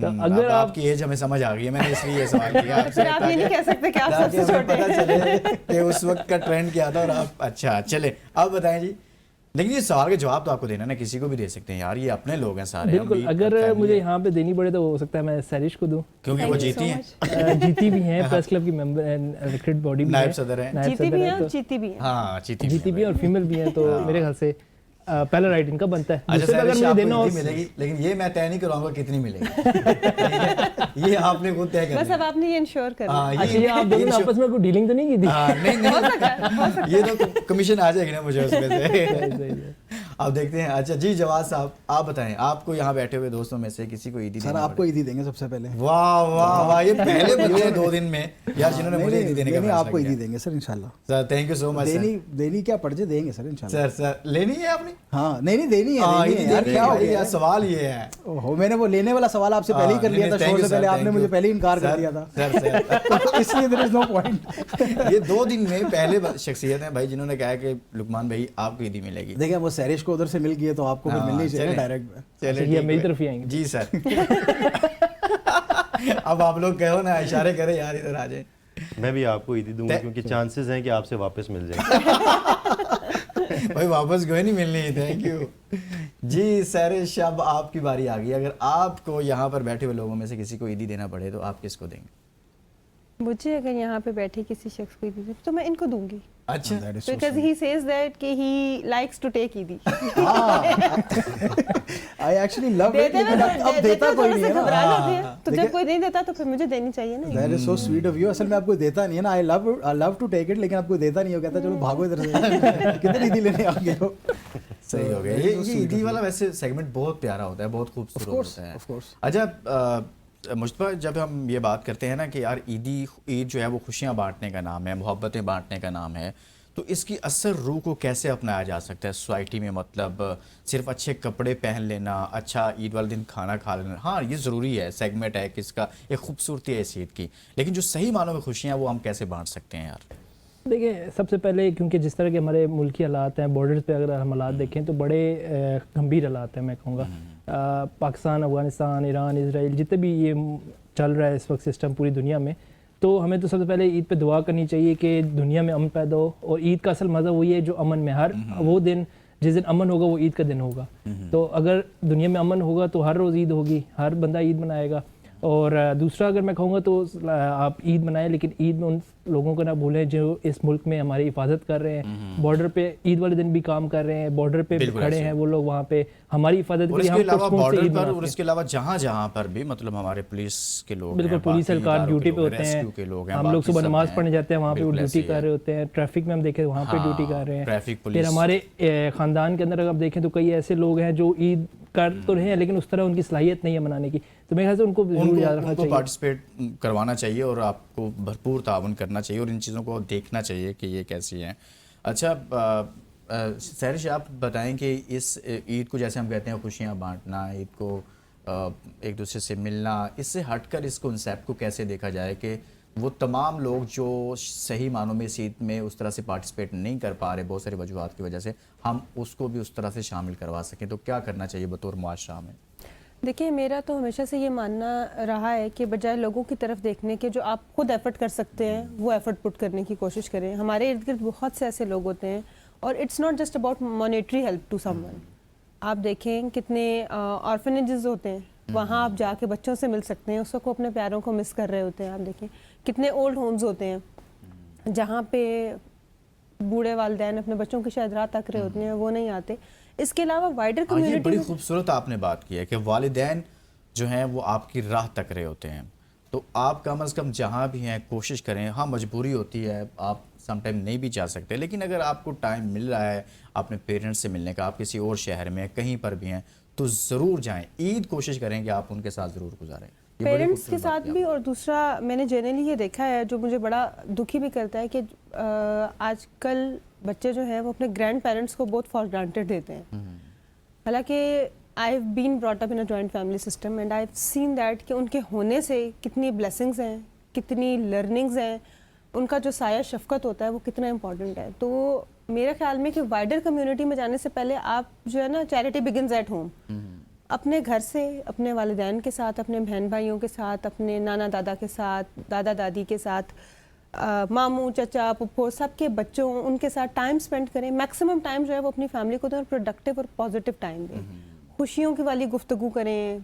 तो अब अगर आप आपकी एज हमें समझ आ गई है, मैंने इसलिए ये सवाल किया आपसे फिर आप ये नहीं कह सकते कि आप ताकि सबसे हमें छोटे पता हैं। चले कि उस वक्त का ट्रेंड क्या था और आप। अच्छा चले, अब बताएं जी। लेकिन ये सवाल का जवाब तो आपको देना ना, किसी को भी दे सकते हैं यार, ये अपने लोग हैं सारे। बिल्कुल, हम भी अगर family मुझे है। यहाँ पे देनी पड़े तो हो सकता है मैं सैरिश को दूँ। क्योंकि Thank वो you जीती so हैं, much. जीती भी हैं, प्रेस क्लब की मेंबर, क्रिकेट बॉडी भी नायब है, सदर हैं। नायब जीती सदर भी है, हैं तो और जीती भी हैं। हाँ जीती जीती भी है और फीमेल भी है, तो मेरे ख्याल से पहला राइट इनका बनता है। अच्छा दूसरे सर, अगर मुझे देना हो, मिलेगी, लेकिन ये मैं तय नहीं कराऊंगा कितनी मिलेगी। ठीक है? ये आपने खुद तय बस करना अब आपने ये इंश्योर कर हाँ, अच्छा ये आप दोनों ने आपस में कोई डीलिंग तो नहीं की थी? हाँ, नहीं ये तो कमीशन आ जाएगी ना मुझे उसमें से। सही है। अब देखते हैं। अच्छा जी जवाब साहब, आप बताएं, आपको यहाँ बैठे हुए दोस्तों में से किसी को ईदी सर देनी आपको ईदी देंगे सबसे पहले। पड़े? वाह वाह वाह, ये पहले बंदे हैं 2 दिन में यार जिन्होंने नहीं, मुझे नहीं, ईदी देने का नहीं, फैसला आपको ईदी किया। देंगे सर इंशाल्लाह। Sir thank you so much sir. देनी क्या पड़ जाए देंगे सर इंशाल्लाह। सर लेनी है आपने? हाँ नहीं देनी है, हाँ, देनी ईदी है यार, देनी क्या है हो भाई, गया यार सवाल ये है। ओहो, मैंने वो लेने वाला सवाल आपसे पहले ही कर लिया था, thank शो you, से sir, पहले thank आपने you. मुझे पहले ही इनकार कर सर, दिया था। सर इसलिए देयर इज नो पॉइंट। ये 2 दिन में पहले शख्सियत है भाई जिन्होंने कहा कि लुकमान भाई आपको ईदी मिलेगी। देखिए वो सैरिश को उधर से मिल गई है तो आपको फिर हाँ, मिलनी चाहिए चलें। डायरेक्ट में। चलिए अच्छा, ये ठीक मेरी है। तरफ ही आएंगे। जी सर। अब आप लोग कहो ना, इशारे करें यार इधर आ जाए। मैं भी आपको ईदी दूंगा क्योंकि चांसेस हैं कि आपसे वापस मिल जाए। भाई वापस कोई नहीं मिलनी। थैंक यू जी। सैरिश अब आपकी बारी आ गई। अगर आपको यहाँ पर बैठे हुए लोगों में से किसी को ईदी देना पड़े तो आप किसको देंगे? मुझे अगर यहाँ पे बैठे किसी शख्स को ईदी दे तो मैं इनको दूंगी, अच्छा That is so because he says that कि ही लाइक्स टू टेक ईदी। आई एक्चुअली लव इट, देते लेकिन अब देता कोई नहीं है ना। घबरा जाते हैं, तो देखिए- जब कोई नहीं देता तो फिर मुझे देनी चाहिए ना। That is so sweet of you. असल में आपको देता नहीं है ना। I love to take it, लेकिन आपको देता नहीं हो, कहता चलो भागो इधर से। किधर ईदी लेने आ गए हो? सही हो गया। ये ईदी वाला वैसे सेगमेंट बहुत प्यारा होता है, बहुत खूबसूरत होता है। of course. अच्छा मुश्तबा, जब हम ये बात करते हैं ना कि यार ईद जो है वो खुशियाँ बांटने का नाम है, मोहब्बतें बांटने का नाम है, तो इसकी असल रूह को कैसे अपनाया जा सकता है सोसाइटी में? मतलब सिर्फ अच्छे कपड़े पहन लेना, अच्छा ईद वाले दिन खाना खा लेना, हाँ ये ज़रूरी है, सेगमेंट है किसका, एक खूबसूरती है इस ईद की, लेकिन जो सही मानों में खुशियाँ वो हम कैसे बांट सकते हैं यार? देखिए सबसे पहले क्योंकि जिस तरह के हमारे मुल्की हालात हैं, बॉर्डर्स पे अगर हम हालात देखें तो बड़े गंभीर हालात हैं मैं कहूँगा। पाकिस्तान, अफ़गानिस्तान, ईरान, इसराइल, जितने भी ये चल रहा है इस वक्त सिस्टम पूरी दुनिया में, तो हमें तो सबसे पहले ईद पे दुआ करनी चाहिए कि दुनिया में अमन पैदा हो। और ईद का असल मज़ा वही है जो अमन में, हर वो दिन जिस दिन अमन होगा वो ईद का दिन होगा। तो अगर दुनिया में अमन होगा तो हर रोज़ ईद होगी, हर बंदा ईद मनाएगा। और दूसरा अगर मैं कहूँगा तो आप ईद मनाएं, लेकिन ईद में उन लोगों को ना भूलें जो इस मुल्क में हमारी हिफाजत कर रहे हैं, बॉर्डर पे ईद वाले दिन भी काम कर रहे हैं, बॉर्डर पे खड़े हैं वो लोग, वहाँ पे हमारी हिफाजत के और लिए इसके हम अलावा पुरसकून से बॉर्डर ईद पर मनाते और हैं। इसके अलावा जहाँ पर भी मतलब हमारे पुलिस के लोग बिल्कुल, हैं, पुलिस बाकी एहलकार इदारों ड्यूटी के पे लोग होते हैं, हैं, रेस्क्यू के लोग हैं, हम लोग बाकी सुबह सब नमाज हैं। पढ़ने जाते हैं, वहाँ पे वो बिल्कुल ड्यूटी ऐसे ही कर है। रहे होते हैं, ट्रैफिक में हम देखें वहाँ पे ड्यूटी कर रहे हैं। ट्रैफिक फिर पुलिस। हमारे ख़ानदान के अंदर अगर आप देखें तो कई ऐसे लोग हैं जो ईद कर तो रहे हैं लेकिन उस तरह उनकी सलाहियत नहीं है मनाने की, तो मेरे ख्याल से उनको ज़रूर याद रखना उनको चाहिए। पार्टिसिपेट करवाना चाहिए और आपको भरपूर ताउन करना चाहिए और इन चीज़ों को देखना चाहिए कि ये कैसी हैं। अच्छा सैरिश, आप बताएं कि इस ईद को जैसे हम कहते हैं खुशियाँ बांटना, ईद को एक दूसरे से मिलना, इससे हटकर इस कॉन्सेप्ट को कैसे देखा जाए कि वो तमाम लोग जो सही मानों में इस ईद में उस तरह से पार्टिसिपेट नहीं कर पा रहे बहुत सारी वजूहात की वजह से, हम उसको भी उस तरह से शामिल करवा सकें, तो क्या करना चाहिए बतौर मुआशरा में? देखिए मेरा तो हमेशा से ये मानना रहा है कि बजाय लोगों की तरफ देखने के जो आप खुद एफर्ट कर सकते हैं वो एफर्ट पुट करने की कोशिश करें। हमारे इर्द गिर्द बहुत से ऐसे लोग होते हैं और it's not just about monetary help to someone. आप देखें कितने ऑर्फनेजेस होते हैं, वहाँ आप जाके बच्चों से मिल सकते हैं, उस वक्त वो अपने प्यारों को मिस कर रहे होते हैं। आप देखें कितने ओल्ड होम्स होते हैं जहाँ पे बूढ़े वालिदैन अपने बच्चों की शायद रात तक रहे होते हैं, वो नहीं आते। इसके अलावा वाइडर ये कम्युनिटी बड़ी खूबसूरत आपने बात की है कि वालिदैन जो हैं वो आपकी राह तक रहे होते हैं, तो आप कम अज़ कम जहाँ भी हैं कोशिश करें। हाँ मजबूरी होती है, आप समटाइम नहीं भी जा सकते, लेकिन अगर आपको टाइम मिल रहा है अपने पेरेंट्स से मिलने का, आप किसी और शहर में कहीं पर भी हैं तो ज़रूर जाएं। ईद कोशिश करें कि आप उनके साथ ज़रूर गुजारें। پیرنٹس کے ساتھ بھی. اور دوسرا میں نے جنرلی یہ دیکھا ہے جو مجھے بڑا دکھی بھی کرتا ہے کہ آج کل بچے جو ہیں وہ اپنے گرینڈ پیرنٹس کو بہت فار گرانٹیڈ دیتے ہیں. حالانکہ I have been brought up in a joint family system and I have seen that کہ ان کے ہونے سے کتنی بلیسنگز ہیں, کتنی لرننگز ہیں, ان کا جو سایہ شفقت ہوتا ہے وہ کتنا امپورٹنٹ ہے. تو میرے خیال میں کہ وائڈر کمیونٹی میں جانے سے پہلے آپ جو ہے نا چیریٹی بگنز ایٹ ہوم. اپنے گھر سے, اپنے والدین کے ساتھ, اپنے بہن بھائیوں کے ساتھ, اپنے نانا دادا کے ساتھ, دادا دادی کے ساتھ, ماموں چچا پپھو سب کے بچوں ان کے ساتھ ٹائم اسپینڈ کریں. میکسیمم ٹائم جو ہے وہ اپنی فیملی کو دیں اور پروڈکٹیو اور پازیٹیو ٹائم دیں. خوشیوں کی والی گفتگو کریں,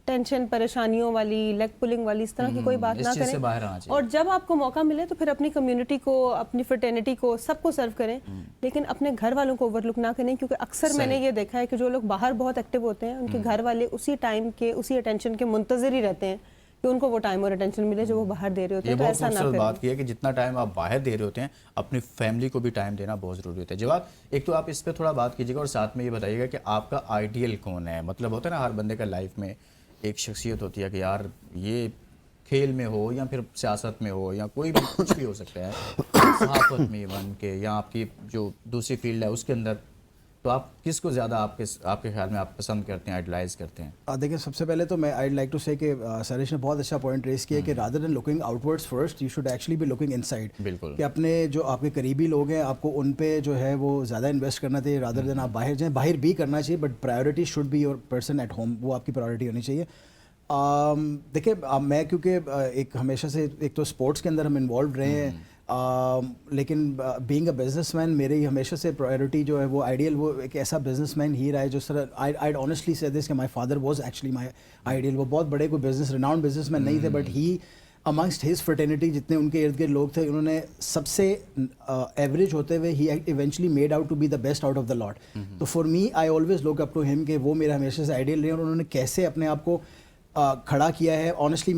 ٹینشن پریشانیوں والی لیگ پولنگ والی اس طرح کی کوئی بات نہ کریں. اور جب آپ کو موقع ملے تو پھر اپنی کمیونٹی کو, اپنی فرٹرنیٹی کو, سب کو سرو کریں, لیکن اپنے گھر والوں کو اوور لک نہ کریں. کیونکہ اکثر میں نے یہ دیکھا ہے کہ جو لوگ باہر بہت ایکٹیو ہوتے ہیں ان کے گھر والے اسی ٹائم کے, اسی اٹینشن کے منتظر ہی رہتے ہیں کہ ان کو وہ ٹائم اور اٹینشن ملے جو وہ باہر دے رہے ہوتے ہیں. تو ایسا نہ کریں. بات کی ہے کہ جتنا ٹائم آپ باہر دے رہے ہوتے ہیں اپنی فیملی کو بھی ٹائم دینا بہت ضروری ہوتا ہے. جواد, ایک تو آپ اس پہ تھوڑا بات کیجیے گا اور ساتھ میں یہ بتائیے گا کہ آپ کا آئیڈیل کون ہے. مطلب ہوتا ہے نا ہر بندے کا لائف میں ایک شخصیت ہوتی ہے کہ یار یہ کھیل میں ہو یا پھر سیاست میں ہو یا کوئی بھی کچھ بھی ہو سکتا ہے, صحافت میں بن کے یا آپ کی جو دوسری فیلڈ ہے اس کے اندر, تو آپ کس کو زیادہ آپ کے خیال میں آپ پسند کرتے ہیں, آئیڈلائز کرتے ہیں؟ دیکھیں سب سے پہلے تو میں آئی لائک ٹو سے کہ سریش نے بہت اچھا پوائنٹ ریز کیا کہ rather than looking outwards first you should actually be looking inside. بالکل, کہ اپنے جو آپ کے قریبی لوگ ہیں آپ کو ان پہ جو ہے وہ زیادہ انویسٹ کرنا چاہیے رادر دین آپ باہر جائیں. باہر بھی کرنا چاہیے but priority should be your person at home, وہ آپ کی پرائیورٹی ہونی چاہیے. دیکھیں میں کیونکہ ایک ہمیشہ سے ایک تو اسپورٹس کے اندر ہم انوالوڈ رہے ہیں, لیکن بینگ اے بزنس مین میری ہمیشہ سے پرائیورٹی جو ہے وہ آئیڈیل وہ ایک ایسا بزنس مین ہی رہا ہے جو سر آئی آنیسٹلی سے دس کہ my father was actually my ideal. وہ بہت بڑے کوئی بزنس ریناؤنڈ بزنس مین نہیں تھے but he amongst his fraternity جتنے ان کے ارد گرد لوگ تھے انہوں نے سب سے ایوریج ہوتے ہوئے ہی eventually made out to be the best out of the lot. تو for me I always look up to him کہ وہ میرا ہمیشہ سے آئیڈیل رہے اور انہوں نے کیسے اپنے آپ کو کھڑا کیا ہے. آنیسٹلی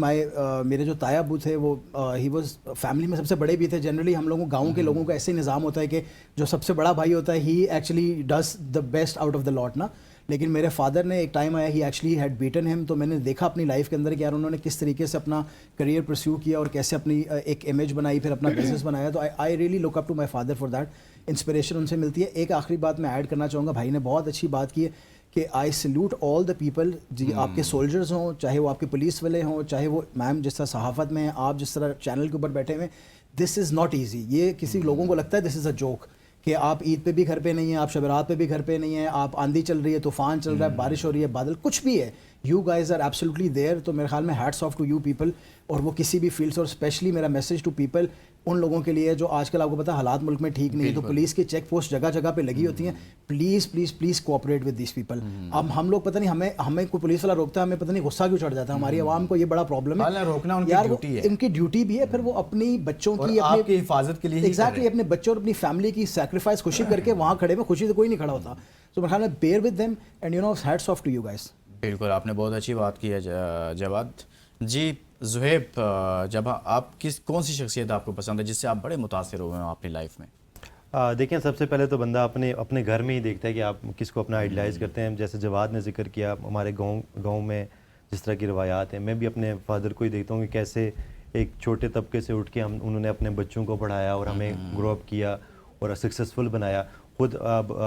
میرے جو تایا ابو تھے وہ ہی واز فیملی میں سب سے بڑے بھی تھے. جنرلی ہم لوگوں گاؤں کے لوگوں کا ایسے نظام ہوتا ہے کہ جو سب سے بڑا بھائی ہوتا ہے ہی actually does the best out of the lot نا. لیکن میرے فادر نے ایک ٹائم آیا ہی ایکچولی ہیڈ بیٹن ہم, تو میں نے دیکھا اپنی لائف کے اندر کہ یار انہوں نے کس طریقے سے اپنا کریئر پرسیو کیا اور کیسے اپنی ایک امیج بنائی, پھر اپنا بزنس بنایا. تو I really look up to my father for that, inspiration ان سے ملتی ہے. ایک آخری بات میں ایڈ کرنا چاہوں گا, بھائی نے بہت اچھی بات کی ہے کہ آئی سلیوٹ آل دا پیپل, جی آپ کے سولجرز ہوں, چاہے وہ آپ کے پولیس والے ہوں, چاہے وہ میم جس طرح صحافت میں ہیں, آپ جس طرح چینل کے اوپر بیٹھے ہوئے, دس از ناٹ ایزی. یہ کسی لوگوں کو لگتا ہے دس از اے جوک کہ آپ عید پہ بھی گھر پہ نہیں ہیں, آپ شبرات پہ بھی گھر پہ نہیں ہیں, آپ آندھی چل رہی ہے, طوفان چل رہا ہے, بارش ہو رہی ہے, بادل کچھ بھی ہے, you guys are absolutely there. تو میرے خیال میں hats off to you people. اور وہ کسی بھی فیلڈ سے, اور اسپیشلی میرا میسج ٹو پیپل ان لوگوں کے لیے جو آج کل آپ کو پتا حالات ملک میں ٹھیک نہیں, تو پولیس کی چیک پوسٹ جگہ جگہ پہ لگی ہوتی ہیں. Please please please cooperate with these people. اب ہم لوگ پتہ نہیں ہمیں کوئی پولیس والا روکتا ہے, ہمیں پتہ نہیں غصہ کیوں چڑھ جاتا ہے. ہماری عوام کو یہ بڑا پرابلم ہے, روکنا ان کی ڈیوٹی بھی ہے. پھر وہ اپنی بچوں کی اپنی حفاظت کے لیے ایگزیکٹلی اپنے بچوں اور اپنی فیملی کی سیکریفائس خوشی کر کے وہاں کھڑے ہوئے, خوشی سے کوئی نہیں کھڑا ہوتا. تو میرے خیال میں bear with them and you know hats off to you guys. بالکل, آپ نے بہت اچھی بات کی ہے جواد جی. زہیب, جب آپ کون سی شخصیت آپ کو پسند ہے جس سے آپ بڑے متاثر ہوئے ہیں اپنی لائف میں؟ دیکھیں سب سے پہلے تو بندہ اپنے گھر میں ہی دیکھتا ہے کہ آپ کس کو اپنا آئیڈلائز کرتے ہیں. جیسے جواد نے ذکر کیا ہمارے گاؤں میں جس طرح کی روایات ہیں, میں بھی اپنے فادر کو ہی دیکھتا ہوں کہ کیسے ایک چھوٹے طبقے سے اٹھ کے انہوں نے اپنے بچوں کو پڑھایا اور ہمیں گرو اپ کیا اور سکسیزفل بنایا. خود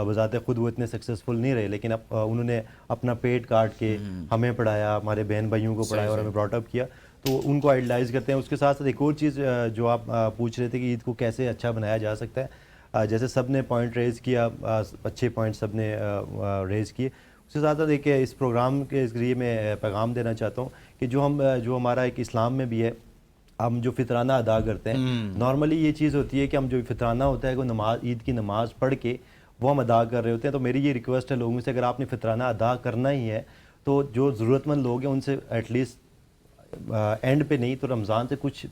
بذات خود وہ اتنے سکسیزفل نہیں رہے, لیکن انہوں نے اپنا پیٹ کاٹ کے ہمیں پڑھایا, ہمارے بہن بھائیوں کو پڑھایا اور ہمیں براٹ اپ کیا. تو ان کو آئیڈلائز کرتے ہیں. اس کے ساتھ ساتھ ایک اور چیز جو آپ پوچھ رہے تھے کہ عید کو کیسے اچھا بنایا جا سکتا ہے, جیسے سب نے پوائنٹ ریز کیا, اچھے پوائنٹ سب نے ریز کیے. اس کے ساتھ ساتھ ایک اس پروگرام کے ذریعے میں پیغام دینا چاہتا ہوں کہ جو ہمارا ایک اسلام میں بھی ہے, ہم جو فطرانہ ادا کرتے ہیں, نارملی یہ چیز ہوتی ہے کہ ہم جو فطرانہ ہوتا ہے وہ نماز, عید کی نماز پڑھ کے وہ ہم ادا کر رہے ہوتے ہیں. تو میری یہ ریکویسٹ ہے لوگوں سے, اگر آپ نے فطرانہ ادا کرنا ہی ہے تو جو ضرورت مند لوگ ہیں ان سے ایٹ لیسٹ اینڈ پہ نہیں تو رمضان سے کچھ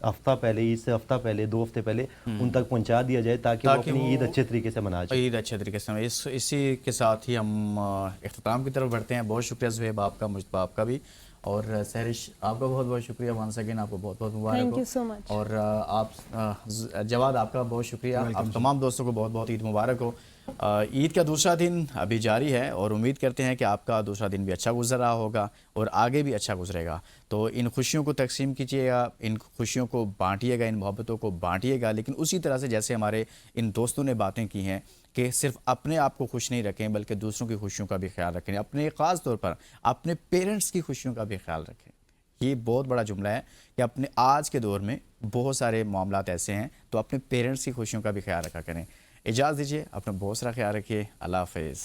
ہفتہ پہلے, عید سے ہفتہ پہلے, 2 ہفتے پہلے ان تک پہنچا دیا جائے تاکہ وہ اپنی عید اچھے طریقے سے منا جائے. عید اچھے طریقے سے. اسی کے ساتھ ہی ہم اختتام کی طرف بڑھتے ہیں. بہت شکریہ زہیب آپ کا, مجتبیٰ آپ کا بھی, और सहरिश आपका बहुत बहुत शुक्रिया, वंस अगेन आपको बहुत बहुत मुबारक Thank हो। you so much. और जवाद आपका बहुत शुक्रिया, आप तमाम दोस्तों को बहुत बहुत ईद मुबारक हो। ईद का दूसरा दिन अभी जारी है और उम्मीद करते हैं कि आपका दूसरा दिन भी अच्छा गुजर रहा होगा और आगे भी अच्छा गुजरेगा। तो इन खुशियों को तकसीम कीजिएगा, इन खुशियों को बांटिएगा, इन मोहब्बतों को बांटिएगा, लेकिन उसी तरह से जैसे हमारे इन दोस्तों ने बातें की हैं कि सिर्फ अपने आप को खुश नहीं रखें बल्कि दूसरों की खुशियों का भी ख्याल रखें, अपने ख़ास तौर पर अपने पेरेंट्स की खुशियों का भी ख्याल रखें। ये बहुत बड़ा जुमला है कि अपने आज के दौर में बहुत सारे मामलात ऐसे हैं, तो अपने पेरेंट्स की खुशियों का भी ख्याल रखा करें। इजाज़त दीजिए, अपना बहुत सारा ख्याल रखिए। अल्लाह हाफ़िज़।